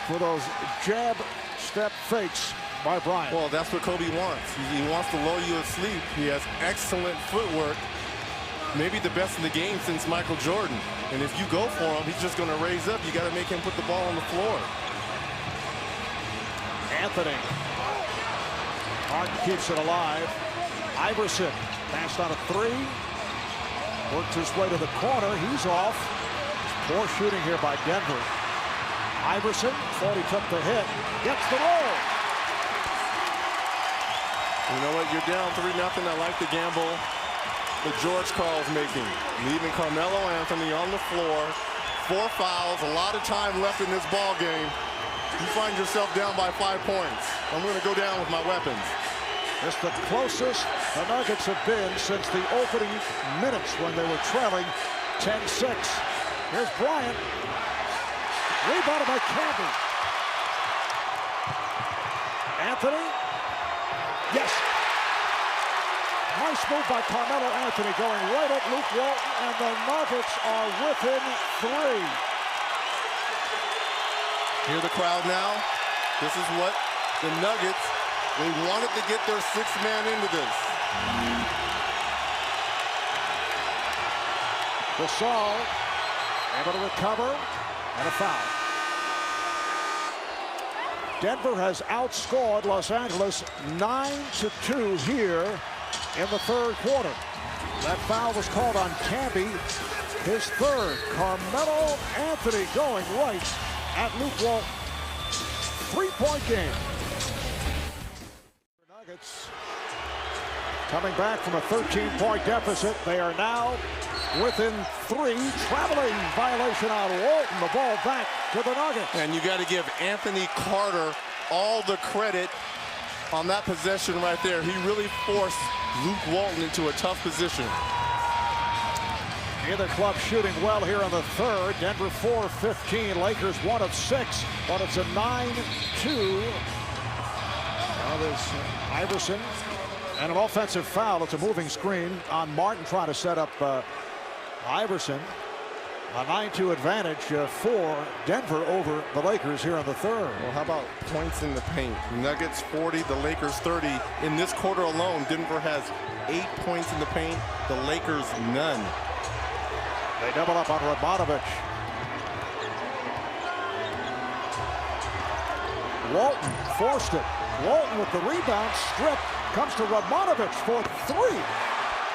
for those jab step fakes by Bryant. Well, that's what Kobe wants. He wants to lull you asleep. He has excellent footwork. Maybe the best in the game since Michael Jordan. And if you go for him, he's just going to raise up. You got to make him put the ball on the floor. Anthony. Martin keeps it alive. Iverson passed on a 3. Worked his way to the corner. He's off. Poor shooting here by Denver. Iverson thought he took the hit. Gets the roll. You know what? You're down 3-0. I like the gamble that George Karl's making. Leaving Carmelo Anthony on the floor. 4 fouls. A lot of time left in this ball game. You find yourself down by 5 points. I'm going to go down with my weapons. It's the closest the Nuggets have been since the opening minutes when they were trailing 10-6. Here's Bryant. Rebounded by Camby. Anthony. Yes. Nice move by Carmelo Anthony going right at Luke Walton, and the Nuggets are within 3. Hear the crowd now. This is what the Nuggets, they wanted to get their 6th man into this. Gasol able to recover, and a foul. Denver has outscored Los Angeles 9-2 here in the third quarter. That foul was called on Camby, his 3rd. Carmelo Anthony going right at Luke Walton. 3-point game. Nuggets coming back from a 13-point deficit. They are now within 3. Traveling violation on Walton. The ball back to the Nuggets. And you got to give Anthony Carter all the credit on that possession right there. He really forced Luke Walton into a tough position. Neither club shooting well here in the third. Denver 4-15. Lakers 1 of 6, but it's a 9-2. Now there's Iverson and an offensive foul. It's a moving screen on Martin trying to set up Iverson. A 9-2 advantage for Denver over the Lakers here in the third. Well, how about points in the paint? Nuggets 40, the Lakers 30. In this quarter alone, Denver has 8 points in the paint. The Lakers, none. They double up on Radmanovic. Walton forced it. Walton with the rebound, strip, comes to Radmanovic for 3.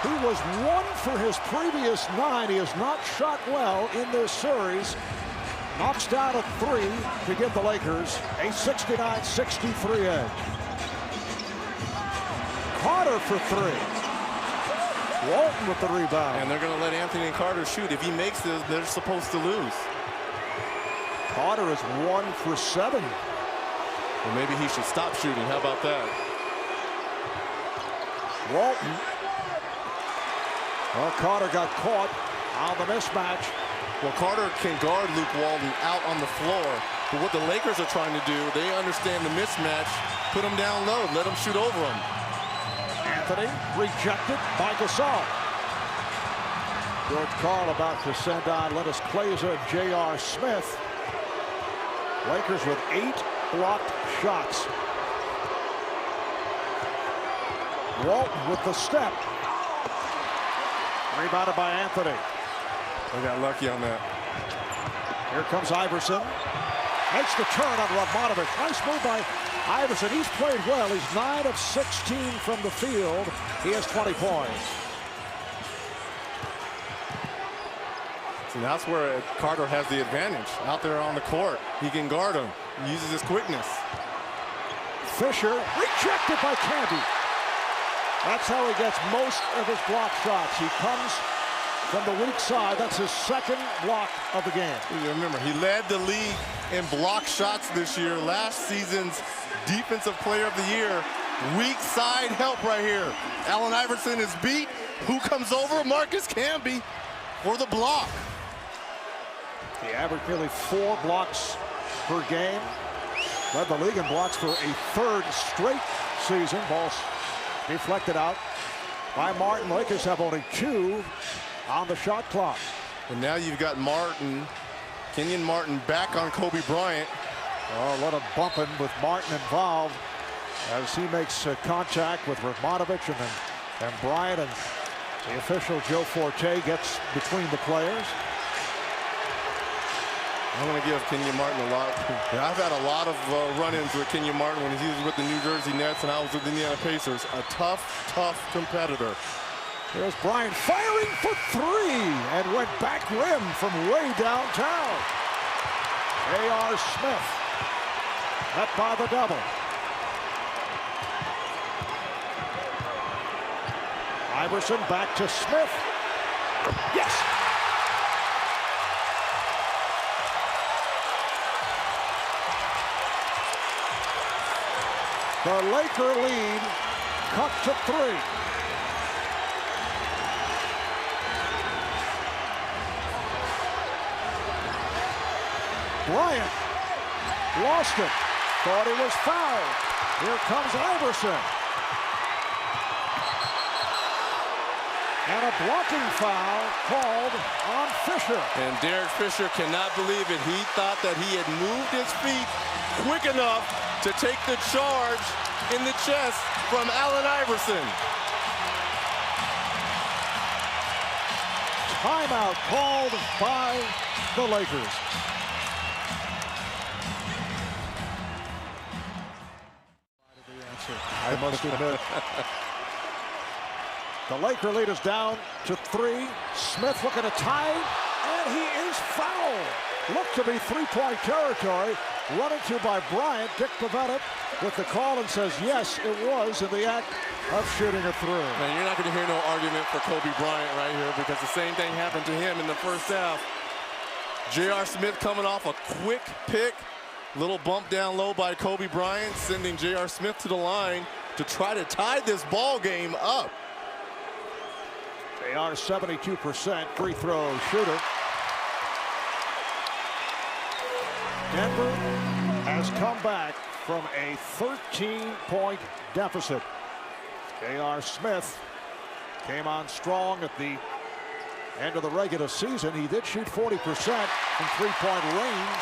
He was 1 for his previous 9. He has not shot well in this series. Knocks down a 3 to give the Lakers a 69-63 edge. Carter for 3. Walton with the rebound. And they're going to let Anthony Carter shoot. If he makes this, they're supposed to lose. Carter is 1 for 7. Well, maybe he should stop shooting. How about that? Walton. Well, Carter got caught on the mismatch. Well, Carter can guard Luke Walton out on the floor. But what the Lakers are trying to do, they understand the mismatch. Put him down low. Let him shoot over him. Anthony rejected by Gasol. George Karl about to send on Lennis Klaiser and J.R. Smith. Lakers with 8 blocked shots. Walton with the step. Rebounded by Anthony. They got lucky on that. Here comes Iverson. Makes the turn on Radmanovic. Nice move by Iverson. He's played well. He's 9 of 16 from the field. He has 20 points. So that's where Carter has the advantage. Out there on the court, he can guard him. He uses his quickness. Fisher rejected by Canby. That's how he gets most of his block shots. He comes from the weak side. That's his second block of the game. Remember, he led the league in block shots this year. Last season's Defensive Player of the Year. Weak side help right here. Allen Iverson is beat. Who comes over? Marcus Camby for the block. He averaged nearly 4 blocks per game. Led the league in blocks for a 3rd straight season. Ball's deflected out by Martin. Lakers have only 2 on the shot clock. And now you've got Martin, Kenyon Martin, back on Kobe Bryant. Oh, what a bumping with Martin involved as he makes contact with Radmanovic and Bryant, and the official Joe Forte gets between the players. I'm going to give Kenyon Martin a lot. I've had a lot of run-ins with Kenyon Martin when he was with the New Jersey Nets and I was with the Indiana Pacers. A tough, tough competitor. Here's Bryant firing for 3 and went back rim from way downtown. J.R. Smith met by the double. Iverson back to Smith. Yes! The Laker lead cut to 3. Bryant lost it. Thought he was fouled. Here comes Iverson. And a blocking foul called on Fisher. And Derek Fisher cannot believe it. He thought that he had moved his feet quick enough to take the charge in the chest from Allen Iverson. Timeout called by the Lakers. I must admit. The Laker lead is down to 3. Smith looking to tie, and he is fouled. Looked to be 3-point territory. Run into by Bryant. Dick Pavetti with the call and says, yes, it was in the act of shooting a 3. Man, you're not going to hear no argument for Kobe Bryant right here because the same thing happened to him in the first half. J.R. Smith coming off a quick pick. Little bump down low by Kobe Bryant, sending J.R. Smith to the line to try to tie this ball game up. They are 72% free throw shooter. Denver has come back from a 13-point deficit. J.R. Smith came on strong at the end of the regular season. He did shoot 40% from three-point range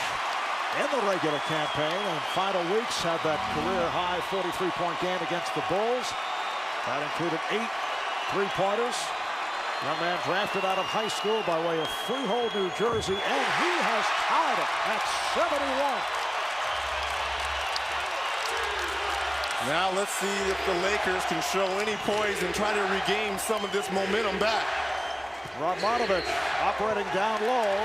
in the regular campaign, and final weeks had that career-high 43-point game against the Bulls. That included 8 three-pointers. Young man drafted out of high school by way of Freehold, New Jersey, and he has tied it at 71. Now let's see if the Lakers can show any poise and try to regain some of this momentum back. Radmanovich operating down low.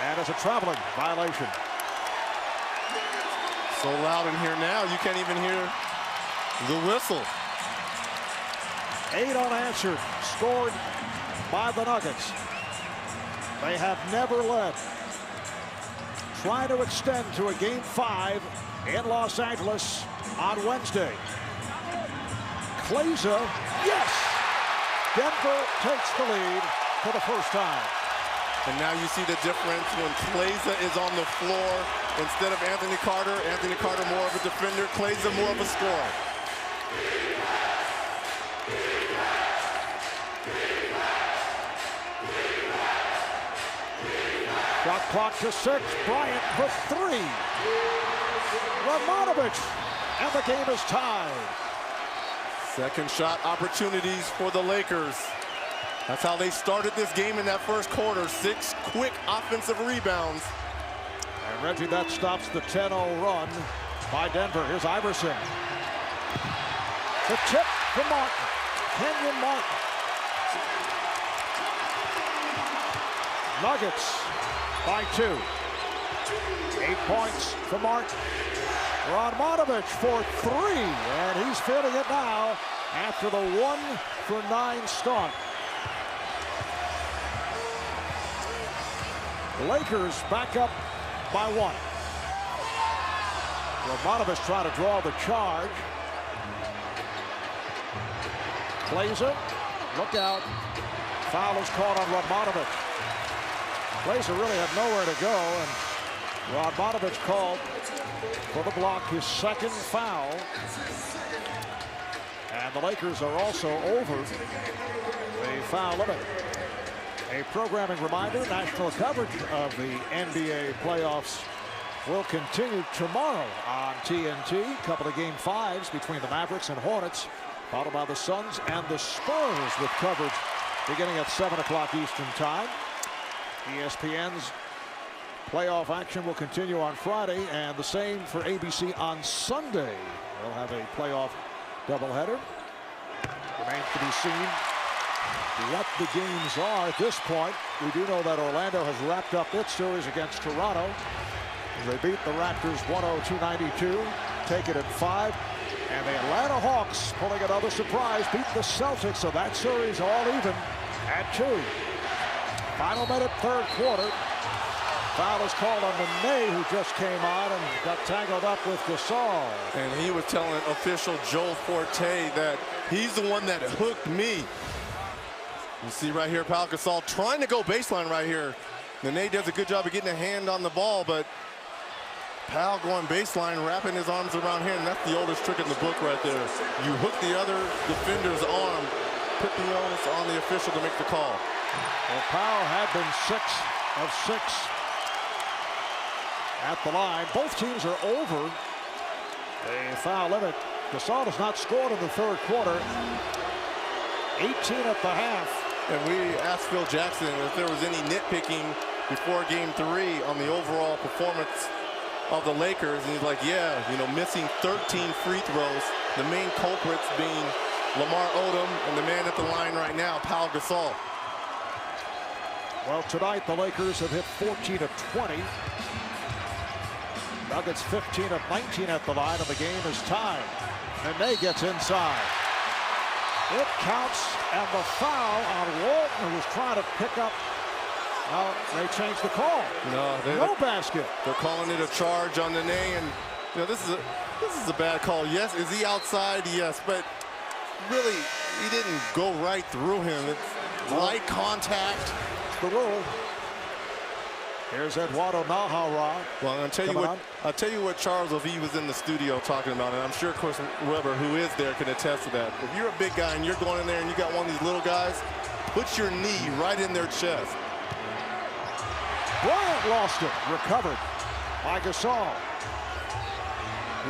And it's a traveling violation. So loud in here now, you can't even hear the whistle. 8 unanswered, scored by the Nuggets. They have never led. Trying to extend to a Game 5 in Los Angeles on Wednesday. Kleza, yes! Denver takes the lead for the first time. And now you see the difference when Kleza is on the floor instead of Anthony Carter. Anthony Carter more of a defender, Kleza more of a scorer. Shot clock to 6. Bryant for 3. Radmanovich, and the game is tied. Second shot opportunities for the Lakers. That's how they started this game in that first quarter. 6 quick offensive rebounds. And Reggie, that stops the 10-0 run by Denver. Here's Iverson. The tip from Martin. Kenyon Martin. Nuggets by 2. 8 points for Martin. Radmanovich for 3, and he's feeling it now after the 1-for-9 start. The Lakers back up by 1. Radmanovich trying to draw the charge. Kleza, look out. Foul is called on Radmanovich. Kleza really had nowhere to go, and Radmanovich called for the block, his second foul. And the Lakers are also over the foul limit. A programming reminder, national coverage of the NBA playoffs will continue tomorrow on TNT. A couple of Game 5s between the Mavericks and Hornets, followed by the Suns and the Spurs with coverage beginning at 7 o'clock Eastern Time. ESPN's playoff action will continue on Friday, and the same for ABC on Sunday. They'll have a playoff doubleheader. Remains to be seen what the games are at this point. We do know that Orlando has wrapped up its series against Toronto. They beat the Raptors 102-92, take it at 5. And the Atlanta Hawks, pulling another surprise, beat the Celtics, so that series all even at 2. Final minute, third quarter. Foul is called on Nene, who just came on and got tangled up with Gasol. And he was telling official Joe Forte that he's the one that hooked me. You see right here, Pau Gasol trying to go baseline right here. Nene does a good job of getting a hand on the ball, but Pau going baseline, wrapping his arms around here, and that's the oldest trick in the book right there. You hook the other defender's arm, put the onus on the official to make the call. Well, Pau had been 6 of 6 at the line. Both teams are over a foul limit. Gasol has not scored in the third quarter. 18 at the half. And we asked Phil Jackson if there was any nitpicking before Game 3 on the overall performance of the Lakers, and he's like, yeah, you know, missing 13 free throws, the main culprits being Lamar Odom and the man at the line right now, Pau Gasol. Well, tonight the Lakers have hit 14 of 20. Nuggets 15 of 19 at the line, and the game is tied. Nene gets inside. It counts, and the foul on Walton, who was trying to pick up. They changed the call. No basket. They're calling it a charge on Nene, and you know, this is a bad call. Yes, is he outside? Yes, but really, He didn't go right through him. It's light contact. It's the rule. Here's Eduardo Nahara. Well, I'll tell you what Charles O'V was in the studio talking about, and I'm sure Chris Webber, who is there, can attest to that. If you're a big guy and you're going in there and you got one of these little guys, put your knee right in their chest. Bryant lost it. Recovered by Gasol.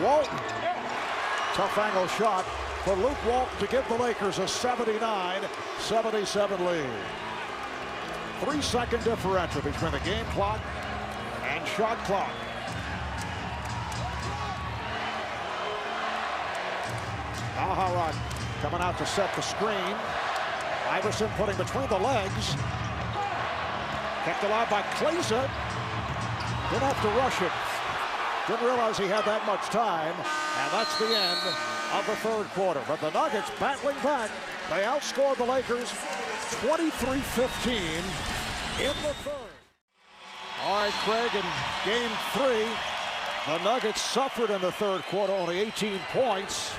Walton. Tough angle shot for Luke Walton to give the Lakers a 79-77 lead. 3-second differential between the game clock and shot clock. Nahara coming out to set the screen. Iverson putting between the legs. Kept alive by Kleza. Didn't have to rush it. Didn't realize he had that much time. And that's the end of the third quarter. But the Nuggets battling back. They outscored the Lakers 23-15 in the third. All right, Craig, in game 3, the Nuggets suffered in the third quarter, only 18 points.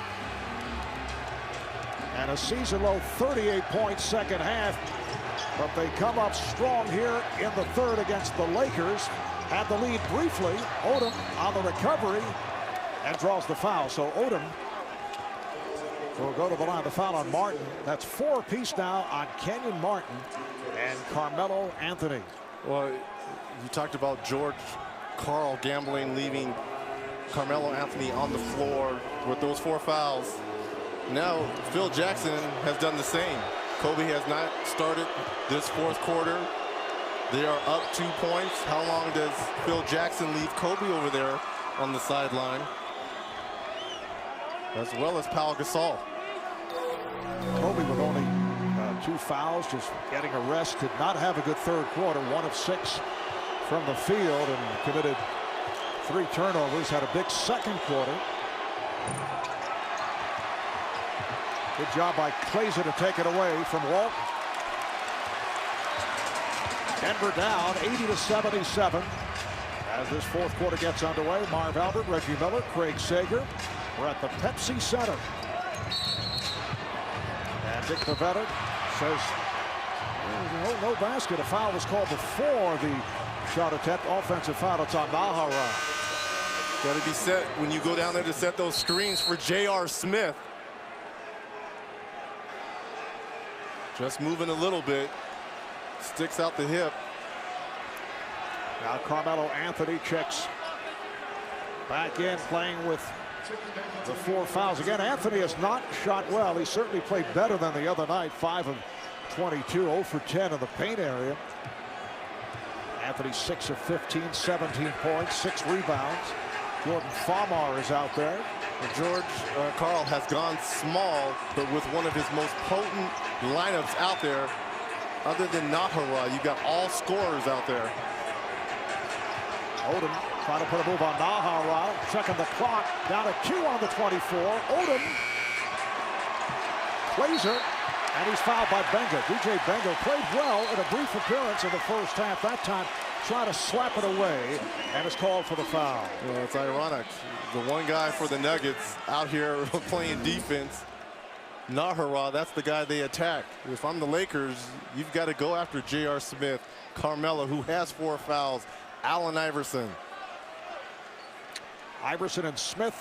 And a season-low 38-point second half. But they come up strong here in the third against the Lakers. Had the lead briefly. Odom on the recovery and draws the foul. So Odom will go to the line. The foul on Martin. That's 4 apiece now on Kenyon Martin and Carmelo Anthony. Well, you talked about George Karl gambling, leaving Carmelo Anthony on the floor with those 4 fouls. Now Phil Jackson has done the same. Kobe has not started this fourth quarter. They are up 2 points. How long does Phil Jackson leave Kobe over there on the sideline? As well as Pau Gasol. Kobe with only 2 fouls, just getting a rest. Did not have a good third quarter. 1 of 6 from the field and committed 3 turnovers. Had a big second quarter. Good job by Kleza to take it away from Walt. Denver down 80-77 as this fourth quarter gets underway. Marv Albert, Reggie Miller, Craig Sager. We're at the Pepsi Center. And Dick Pavetta says no basket. A foul was called before the shot attempt. Offensive foul. It's on Nahara. Got to be set when you go down there to set those screens for J.R. Smith. Just moving a little bit. Sticks out the hip. Now Carmelo Anthony checks back in, playing with the 4 fouls. Again, Anthony has not shot well. He certainly played better than the other night. 5 of 22, 0 for 10 in the paint area. Anthony 6 of 15, 17 points, 6 rebounds. Jordan Farmar is out there. George Karl has gone small, but with one of his most potent lineups out there. Other than Nahara, you got all scorers out there. Odom trying to put a move on Nahara. Checking the clock. Down to 2 on the 24. Odom. Glazer. And he's fouled by Benga. DJ Benga played well in a brief appearance in the first half. That time trying to slap it away. And it's called for the foul. Well, it's ironic. The one guy for the Nuggets out here playing defense. Nahara, that's the guy they attack. If I'm the Lakers, you've got to go after J.R. Smith, Carmelo, who has 4 fouls, Allen Iverson. Iverson and Smith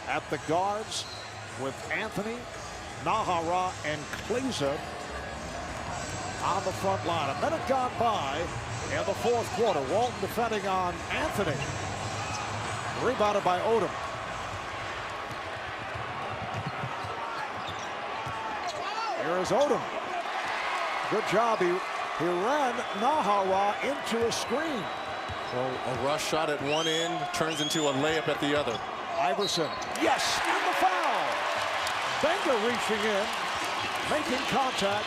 at the guards with Anthony, Nahara, and Kleza on the front line. A minute gone by in the fourth quarter. Walton defending on Anthony. Rebounded by Odom. Here is Odom. Good job. He ran Nahara into a screen. Well, a rush shot at one end turns into a layup at the other. Iverson. Yes, and the foul. Benga reaching in, making contact.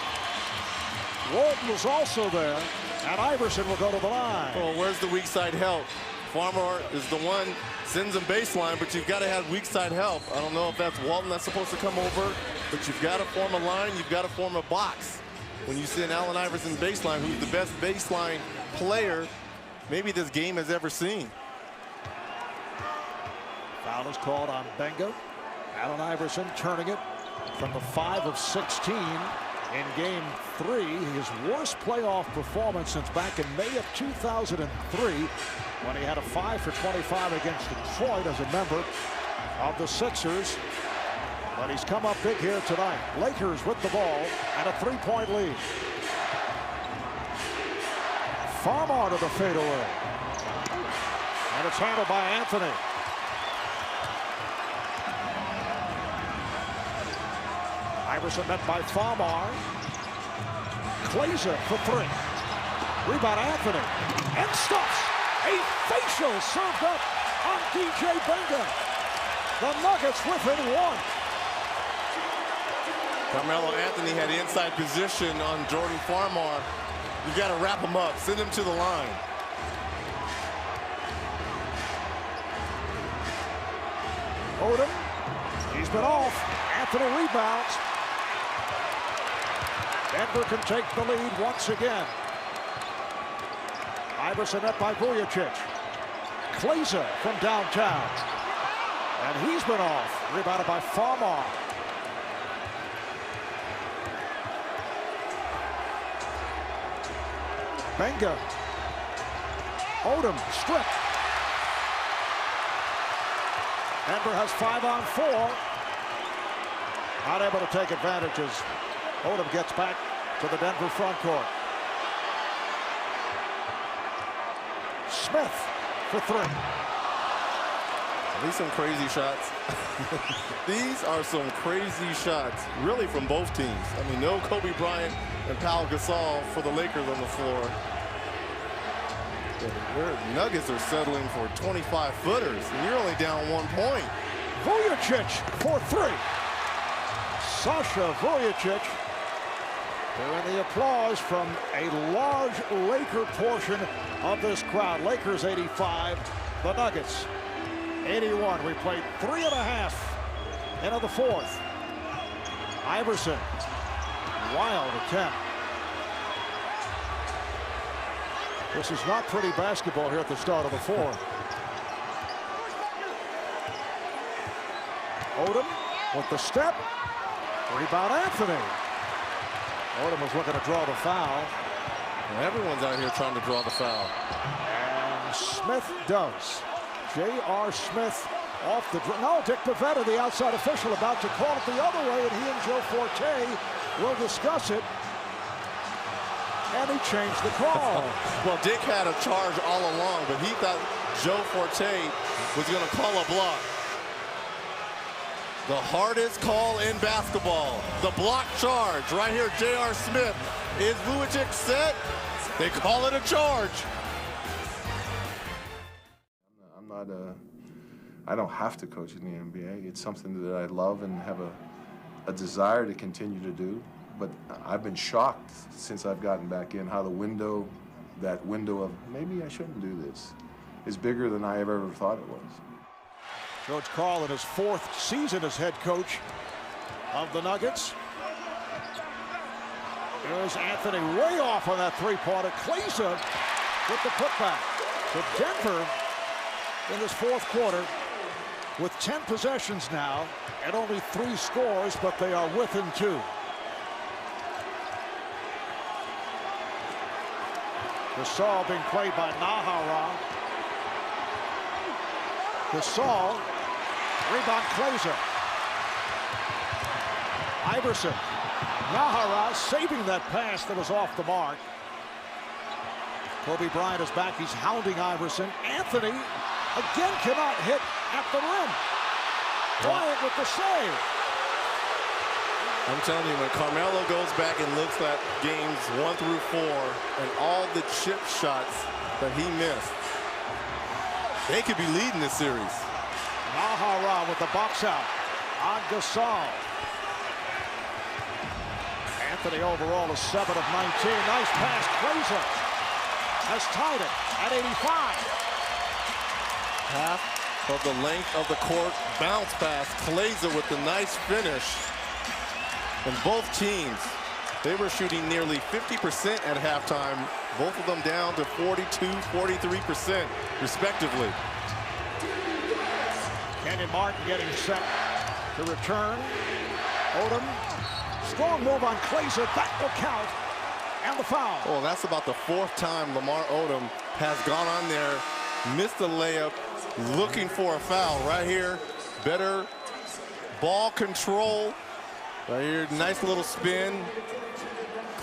Walton was also there, and Iverson will go to the line. Well, where's the weak side help? Farmer is the one, sends him baseline, but you've got to have weak side help. I don't know if that's Walton that's supposed to come over, but you've got to form a line, you've got to form a box. When you send Allen Iverson baseline, who's the best baseline player maybe this game has ever seen. Foul is called on Benga. Allen Iverson turning it from the 5 of 16 in Game 3. His worst playoff performance since back in May of 2003 when he had a 5 for 25 against Detroit as a member of the Sixers. But he's come up big here tonight. Lakers with the ball and a 3-point lead. Farmar to the fadeaway. And it's handled by Anthony. Iverson met by Farmar. Klaiser for 3. Rebound Anthony. And stuffs. A facial served up on DJ Benga. The Nuggets within 1. Carmelo Anthony had inside position on Jordan Farmar. You got to wrap him up. Send him to the line. Odom. He's been off. Anthony rebounds. Denver can take the lead once again. Iverson met by Vujicic. Klaiser from downtown. And he's been off. Rebounded by Farmar. Benga. Odom stripped. Denver has 5 on 4. Not able to take advantages. Odom gets back to the Denver front court. Smith for 3. These some crazy shots. These are some crazy shots, really, from both teams. I mean, no Kobe Bryant and Pau Gasol for the Lakers on the floor. The Nuggets are settling for 25-footers, and you're only down 1 point. Vujicic for 3. Sasha Vujicic. Hearing the applause from a large Laker portion of this crowd. Lakers 85, the Nuggets 81. We played 3.5 into the 4th. Iverson, wild attempt. This is not pretty basketball here at the start of the 4th. Odom with the step. Rebound Anthony. Odom was looking to draw the foul. And everyone's out here trying to draw the foul. And Smith does. J.R. Smith off the draw. No, Dick Pavetta, the outside official, about to call it the other way, and he and Joe Forte will discuss it. And he changed the call. Well, Dick had a charge all along, but he thought Joe Forte was going to call a block. The hardest call in basketball. The block charge. Right here, J.R. Smith. Is Vujicic set? They call it a charge. I don't have to coach in the NBA. It's something that I love and have a desire to continue to do. But I've been shocked since I've gotten back in how that window of maybe I shouldn't do this, is bigger than I ever thought it was. Coach Carl in his 4th season as head coach of the Nuggets. There's Anthony way off on that 3-pointer. Klaiser with the putback. So Denver in this 4th quarter with 10 possessions now and only 3 scores, but they are within 2. Gasol being played by Nahara. Gasol. Rebound Klaiser. Iverson. Nahara saving that pass that was off the mark. Kobe Bryant is back. He's hounding Iverson. Anthony again cannot hit at the rim. Bryant with the save. I'm telling you, when Carmelo goes back and looks at games 1 through 4 and all the chip shots that he missed, they could be leading this series. Nahara with the box out on Gasol. Anthony overall is 7 of 19. Nice pass. Klaiser has tied it at 85. Half of the length of the court. Bounce pass. Klaiser with the nice finish. And both teams, they were shooting nearly 50% at halftime. Both of them down to 42, 43% respectively. Kenyon Martin getting set to return. Odom, strong move on Glazer. That will count. And the foul. Well, that's about the 4th time Lamar Odom has gone on there, missed the layup, looking for a foul. Right here, better ball control. Right here, nice little spin.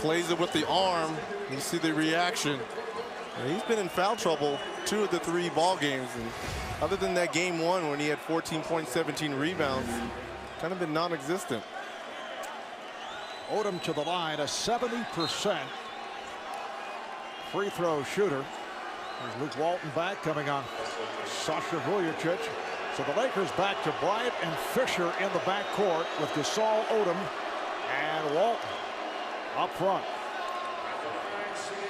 Glazer with the arm. You see the reaction. And he's been in foul trouble 2 of the 3 ball games. And other than that game 1 when he had 14 points, 17 rebounds, kind of been non-existent. Odom to the line, a 70% free throw shooter. There's Luke Walton back, coming on Sasha Vujacic. So the Lakers back to Bryant and Fisher in the backcourt with Gasol, Odom, and Walton up front.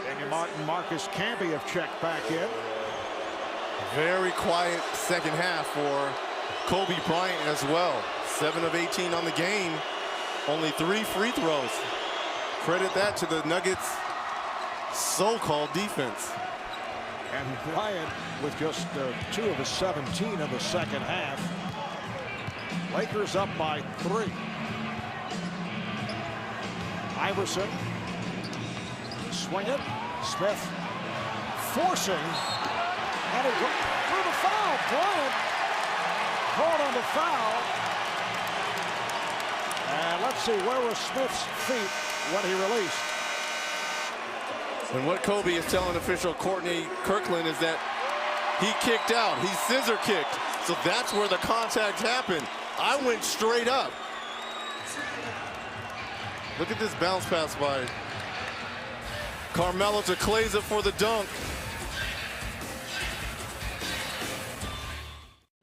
Kenyon Martin, Marcus Camby have checked back in. Very quiet second half for Kobe Bryant as well. 7 of 18 on the game. Only 3 free throws. Credit that to the Nuggets' so-called defense. And Bryant with just 2 of his 17 in the second half. Lakers up by 3. Iverson. Swing it. Smith forcing. And it through the foul. Bryant caught on the foul. And let's see, where were Smith's feet when he released? And what Kobe is telling official Courtney Kirkland is that he kicked out. He scissor kicked. So that's where the contact happened. I went straight up. Look at this bounce pass by Carmelo to Glazer for the dunk.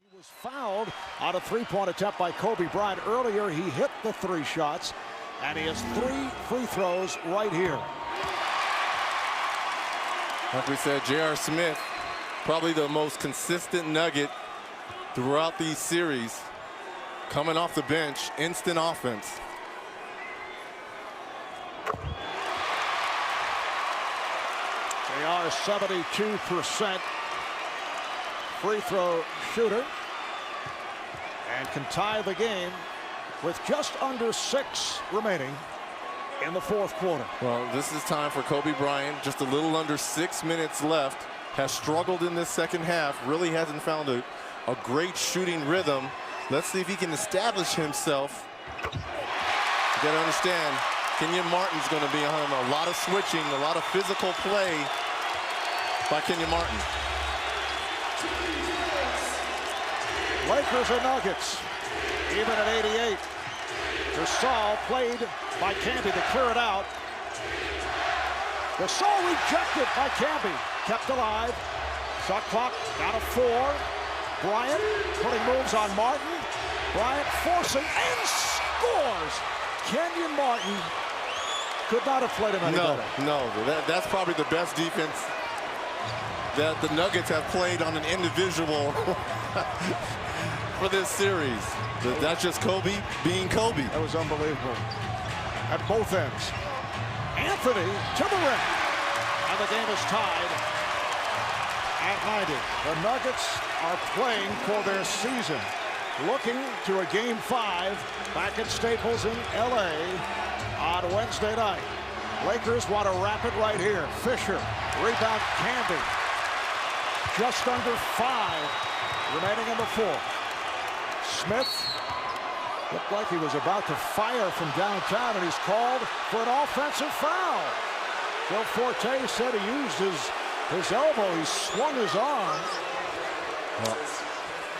He was fouled on a 3-point attempt by Kobe Bryant earlier. He hit the 3 shots, and he has 3 free throws right here. Like we said, J.R. Smith, probably the most consistent Nugget throughout these series. Coming off the bench, instant offense. J.R. 72% free throw shooter, and can tie the game with just under 6 remaining in the 4th quarter. Well, this is time for Kobe Bryant. Just a little under 6 minutes left. Has struggled in this second half. Really hasn't found a great shooting rhythm. Let's see if he can establish himself. You got to understand, Kenyon Martin's going to be on him. A lot of switching, a lot of physical play by Kenyon Martin. Lakers and Nuggets even at 88. Gasol played by Camby to clear it out. Gasol rejected by Camby. Kept alive. Shot clock down to 4. Bryant putting moves on Martin. Bryant forcing and scores. Kenyon Martin could not have played him any better. No, that's probably the best defense that the Nuggets have played on an individual for this series. That's just Kobe being Kobe. That was unbelievable at both ends. Anthony to the rim, and the game is tied at 90. The Nuggets are playing for their season, looking to a Game 5 back at Staples in LA on Wednesday night. Lakers want to wrap it right here. Fisher, rebound Camby. Just under 5 remaining in the 4th. Smith looked like he was about to fire from downtown, and he's called for an offensive foul. Joe Forte said he used his elbow. He swung his arm. Well,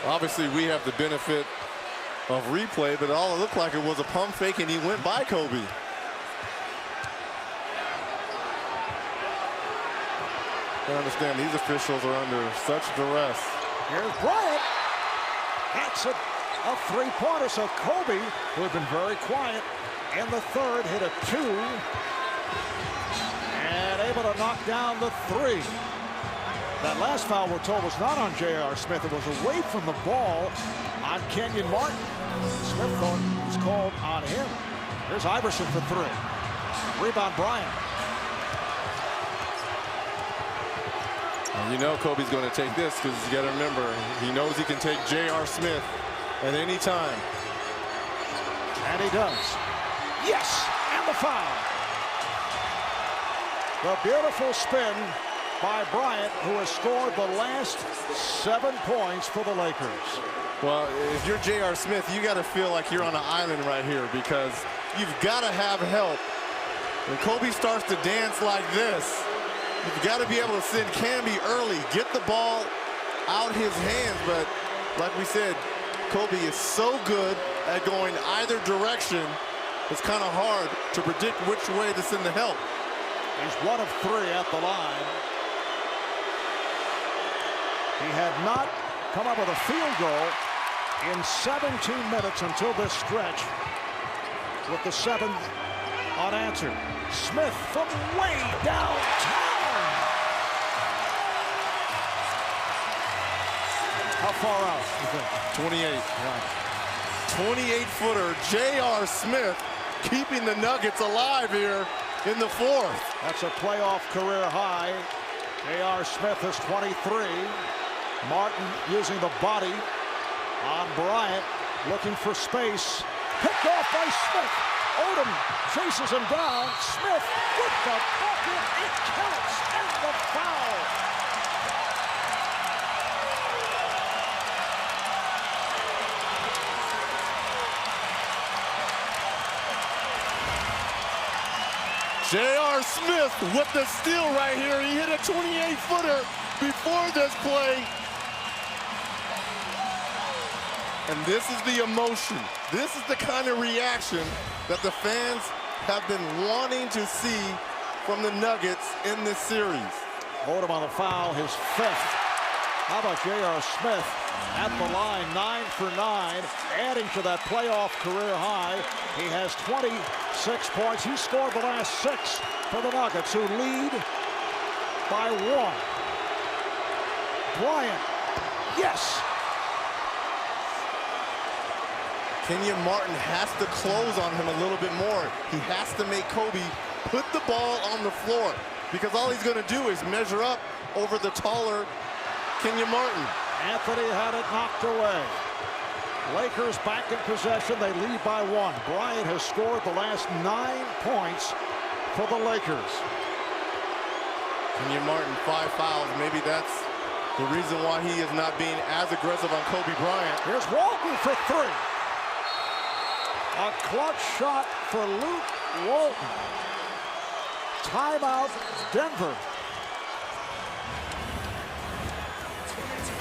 obviously, we have the benefit of replay, but all it looked like it was a pump fake, and he went by Kobe. I understand these officials are under such duress. Here's Bryant. That's a 3-pointer. So Kobe, who had been very quiet in the 3rd, hit a 2 and able to knock down the 3. That last foul, we're told, was not on J.R. Smith. It was away from the ball on Kenyon Martin. Smith thought it was called on him. Here's Iverson for 3. Rebound Bryant. And you know Kobe's going to take this, because you got to remember, he knows he can take J.R. Smith at any time. And he does. Yes, and the foul. The beautiful spin by Bryant, who has scored the last 7 points for the Lakers. Well, if you're J.R. Smith, you got to feel like you're on an island right here because you've got to have help. When Kobe starts to dance like this, you've got to be able to send Camby early, get the ball out his hands. But like we said, Kobe is so good at going either direction, it's kind of hard to predict which way to send the help. He's 1 of 3 at the line. He had not come up with a field goal in 17 minutes until this stretch, with the 7th unanswered. Smith from way downtown. How far out, you think? 28. 28-footer J.R. Smith keeping the Nuggets alive here in the 4th. That's a playoff career high. J.R. Smith is 23. Martin using the body on Bryant, looking for space. Picked off by Smith. Odom chases him down. Smith with the bucket. It counts, and the foul. J.R. Smith with the steal right here. He hit a 28-footer before this play. And this is the emotion. This is the kind of reaction that the fans have been wanting to see from the Nuggets in this series. Odom on the foul, his 5th. How about J.R. Smith at the line, 9 for 9, adding to that playoff career high. He has 26 points. He scored the last 6 for the Nuggets, who lead by 1. Bryant, yes. Kenyon Martin has to close on him a little bit more. He has to make Kobe put the ball on the floor because all he's going to do is measure up over the taller Kenyon Martin. Anthony had it knocked away. Lakers back in possession. They lead by 1. Bryant has scored the last 9 points for the Lakers. Kenyon Martin, 5 fouls. Maybe that's the reason why he is not being as aggressive on Kobe Bryant. Here's Walton for 3. A clutch shot for Luke Walton. Timeout, Denver.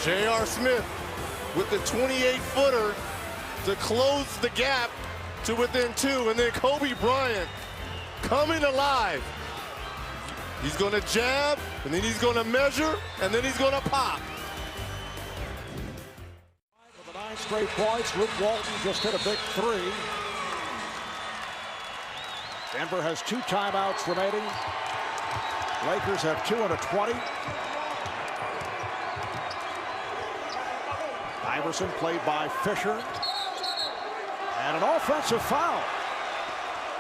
J.R. Smith with the 28-footer to close the gap to within 2. And then Kobe Bryant coming alive. He's going to jab, and then he's going to measure, and then he's going to pop. For the 9 straight points, Luke Walton just hit a big 3. Denver has 2 timeouts remaining. Lakers have 2 and a 20. Iverson played by Fisher. And an offensive foul.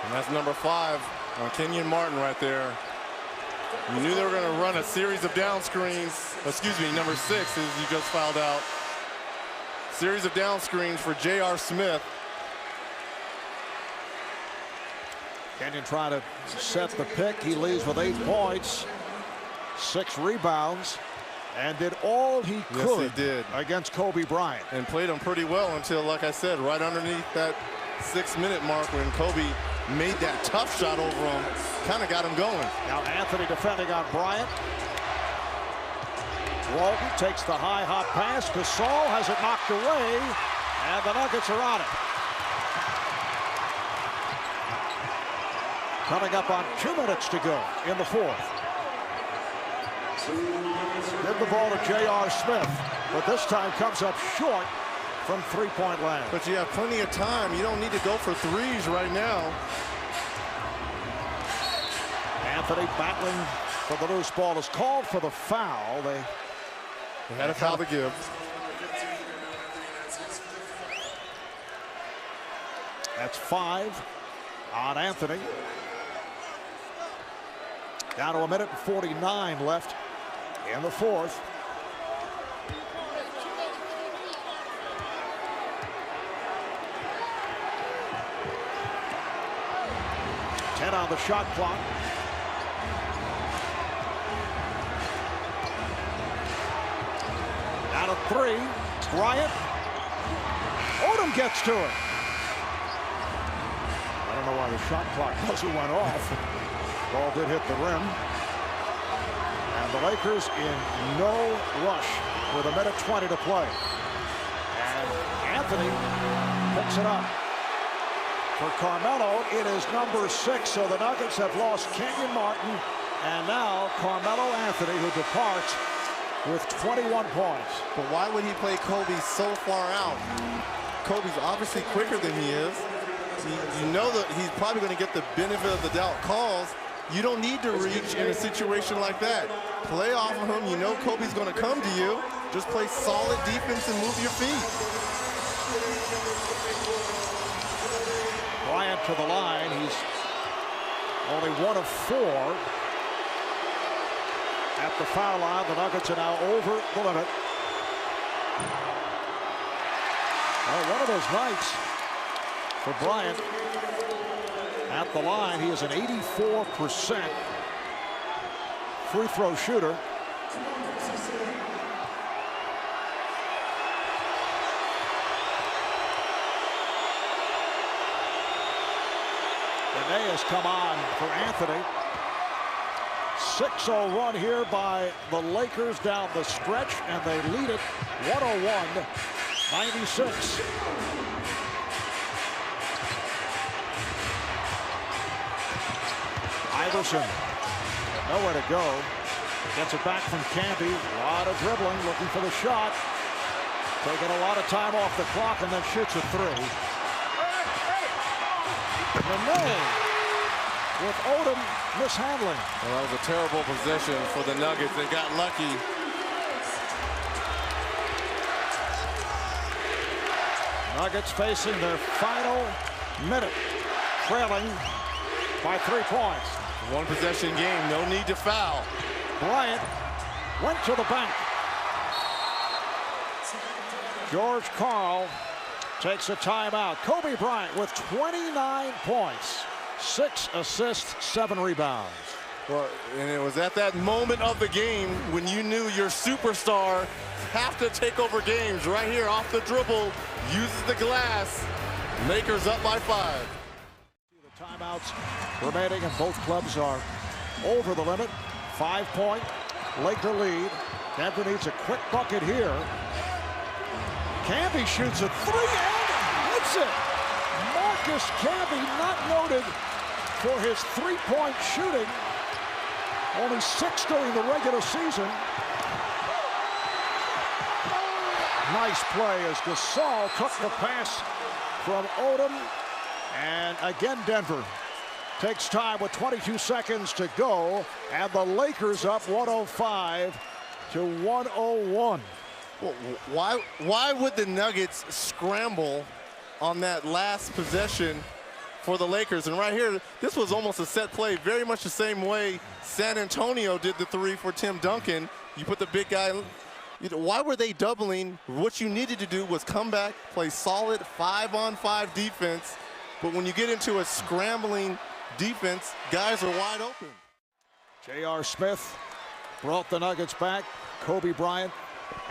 And that's number 5 on Kenyon Martin right there. You knew they were going to run a series of down screens. Excuse me, number 6 is you just fouled out. Series of down screens for J.R. Smith. Kenyon trying to set the pick. He leads with 8 points, 6 rebounds, and did all he could Yes, he did. against Kobe Bryant. And played him pretty well until, like I said, right underneath that 6-minute mark when Kobe made that tough shot over him, kind of got him going. Now Anthony defending on Bryant. Walton takes the high hop pass. Gasol has it knocked away, and the Nuggets are on it. Coming up on 2 minutes to go in the 4th. Give the ball to J.R. Smith, but this time comes up short from 3-point land. But you have plenty of time. You don't need to go for 3s right now. Anthony battling for the loose ball is called for the foul. They had a foul to give. That's 5 on Anthony. Down to 1:49 left in the 4th. 10 on the shot clock. Down to 3. Bryant. Odom gets to it. I don't know why the shot clock buzzer went off. Ball did hit the rim. And the Lakers in no rush with 1:20 to play. And Anthony picks it up. For Carmelo, it is number 6. So the Nuggets have lost Kenyon Martin. And now Carmelo Anthony, who departs with 21 points. But why would he play Kobe so far out? Kobe's obviously quicker than he is. You know that he's probably going to get the benefit of the doubt calls. You don't need to reach in a situation like that. Play off of him. You know Kobe's going to come to you. Just play solid defense and move your feet. Bryant to the line. He's only 1 of 4 at the foul line. The Nuggets are now over the limit. Well, one of those nights for Bryant at the line. He is an 84% free throw shooter. Dene has come on for Anthony. 6-0 run here by the Lakers down the stretch, and they lead it 101-96. Iverson, nowhere to go. Gets it back from Camby. A lot of dribbling, looking for the shot. Taking a lot of time off the clock, and then shoots a 3. Nene with Odom mishandling. Well, that was a terrible possession for the Nuggets. They got lucky. Nuggets facing their final minute, trailing by 3 points. One possession game, no need to foul. Bryant went to the bank. George Karl takes a timeout. Kobe Bryant with 29 points, 6 assists, 7 rebounds. Well, and it was at that moment of the game when you knew your superstar have to take over games. Right here off the dribble, uses the glass. Lakers up by 5. The timeouts remaining, and both clubs are over the limit. 5-point Laker lead. Denver needs a quick bucket here. Camby shoots a 3 and hits it. Marcus Camby, not noted for his 3-point shooting. Only 6 during the regular season. Nice play as Gasol took the pass from Odom. And again, Denver takes time with 22 seconds to go. And the Lakers up 105-101. Well, why would the Nuggets scramble on that last possession for the Lakers? And right here, this was almost a set play, very much the same way San Antonio did the 3 for Tim Duncan. You put the big guy. Why were they doubling? What you needed to do was come back, play solid 5-on-5 defense. But when you get into a scrambling defense, guys are wide open. J.R. Smith brought the Nuggets back. Kobe Bryant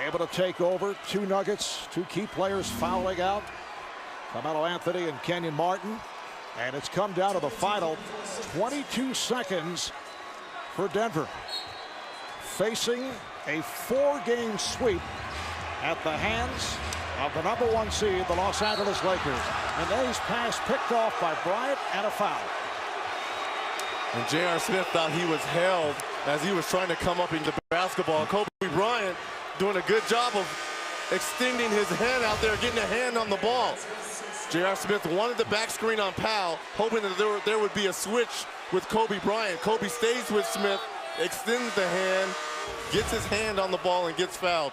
able to take over. 2 Nuggets, 2 key players fouling out. Carmelo Anthony and Kenyon Martin. And it's come down to the final 22 seconds for Denver, facing a 4-game sweep at the hands of the #1 seed, the Los Angeles Lakers. Nene's pass picked off by Bryant, and a foul. And J.R. Smith thought he was held as he was trying to come up into basketball. Kobe Bryant doing a good job of extending his hand out there, getting a hand on the ball. J.R. Smith wanted the back screen on Powell, hoping that there would be a switch with Kobe Bryant. Kobe stays with Smith, extends the hand, gets his hand on the ball, and gets fouled.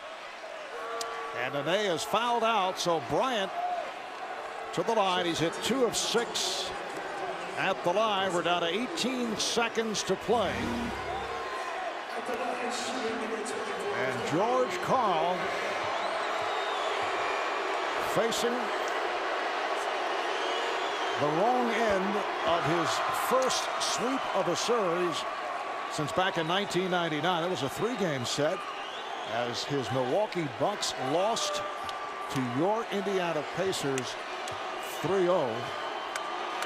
And Nene is fouled out, so Bryant to the line. He's hit 2 of 6 at the line. We're down to 18 seconds to play. And George Karl the wrong end of his first sweep of a series since back in 1999. It was a 3-game set as his Milwaukee Bucks lost to your Indiana Pacers 3-0.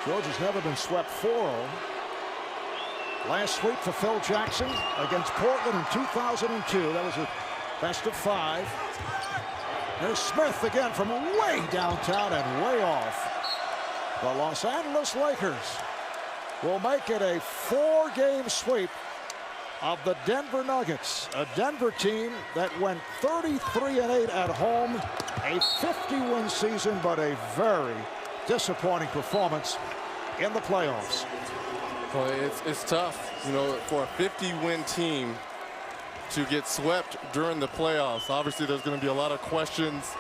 George has never been swept 4-0. Last sweep for Phil Jackson against Portland in 2002. That was a best of 5. There's Smith again from way downtown and way off. The Los Angeles Lakers will make it a 4-game sweep of the Denver Nuggets, a Denver team that went 33-8 at home, a 50-win season, but a very disappointing performance in the playoffs. Well, it's tough, you know, for a 50-win team to get swept during the playoffs. Obviously, there's going to be a lot of questions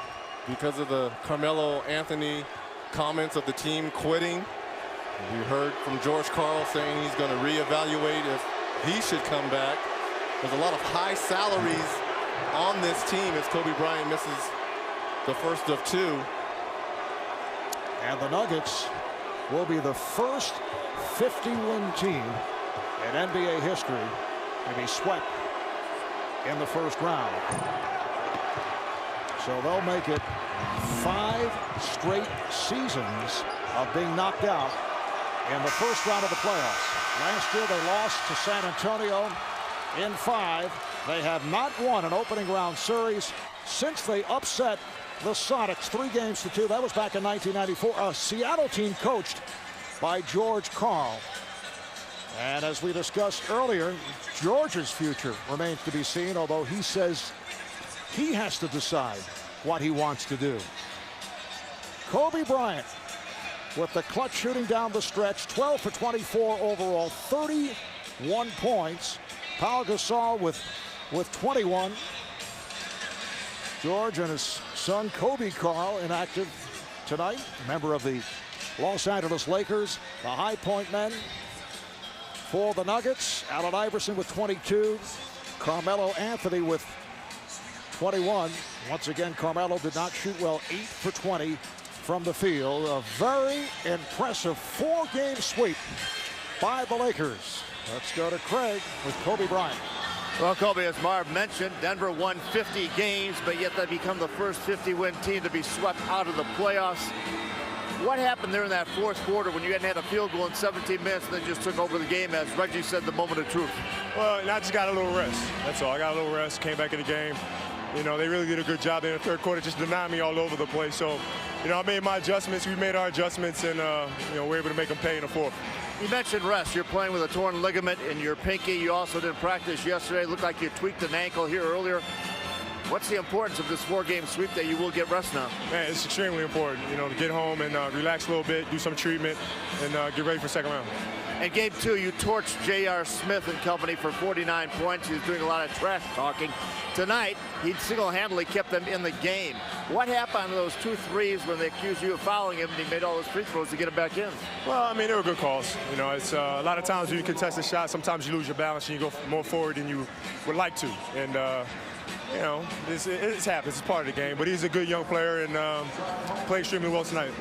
because of the Carmelo Anthony comments of the team quitting. We heard from George Karl saying he's going to reevaluate if he should come back. There's a lot of high salaries on this team as Kobe Bryant misses the first of 2. And the Nuggets will be the first 50-win team in NBA history to be swept in the first round. So they'll make it 5 straight seasons of being knocked out in the first round of the playoffs. Last year they lost to San Antonio in 5. They have not won an opening round series since they upset the Sonics 3-2. That was back in 1994. A Seattle team coached by George Karl. And as we discussed earlier, George's future remains to be seen, although he says he has to decide what he wants to do. Kobe Bryant with the clutch shooting down the stretch, 12 for 24 overall, 31 points. Pau Gasol with 21. George and his son Kobe Karl inactive tonight, member of the Los Angeles Lakers, the High Point men. For the Nuggets, Allen Iverson with 22, Carmelo Anthony with 21. Once again, Carmelo did not shoot well, 8 for 20 from the field. A very impressive 4-game sweep by the Lakers. Let's go to Craig with Kobe Bryant. Well, Kobe, as Marv mentioned, Denver won 50 games, but yet they become the first 50-win team to be swept out of the playoffs. What happened there in that fourth quarter when you hadn't had a field goal in 17 minutes and then just took over the game, as Reggie said, the moment of truth? Well, I just got a little rest. That's all. I got a little rest, came back in the game. You know, they really did a good job in the third quarter, just denying me all over the place. So, you know, I made my adjustments. We made our adjustments, and, you know, we're able to make them pay in the fourth. You mentioned rest. You're playing with a torn ligament in your pinky. You also didn't practice yesterday. Looked like you tweaked an ankle here earlier. What's the importance of this 4-game sweep that you will get rest now? Man, it's extremely important, you know, to get home and relax a little bit, do some treatment, and get ready for second round. In game 2, you torched J.R. Smith and company for 49 points. He was doing a lot of trash talking. Tonight, he single-handedly kept them in the game. What happened on those 2 threes when they accused you of fouling him and he made all those free throws to get him back in? Well, I mean, they were good calls. You know, it's a lot of times when you contest a shot, sometimes you lose your balance and you go more forward than you would like to. And, you know, it happens. It's part of the game. But he's a good young player and played extremely well tonight.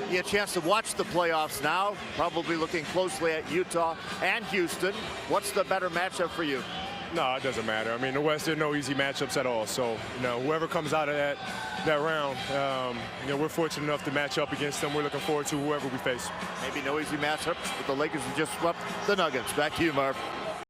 You get a chance to watch the playoffs now, probably looking closely at Utah and Houston. What's the better matchup for you? No, it doesn't matter. I mean, the West, there are no easy matchups at all. So, you know, whoever comes out of that round, you know, we're fortunate enough to match up against them. We're looking forward to whoever we face. Maybe no easy matchups, but the Lakers have just swept the Nuggets. Back to you, Marv.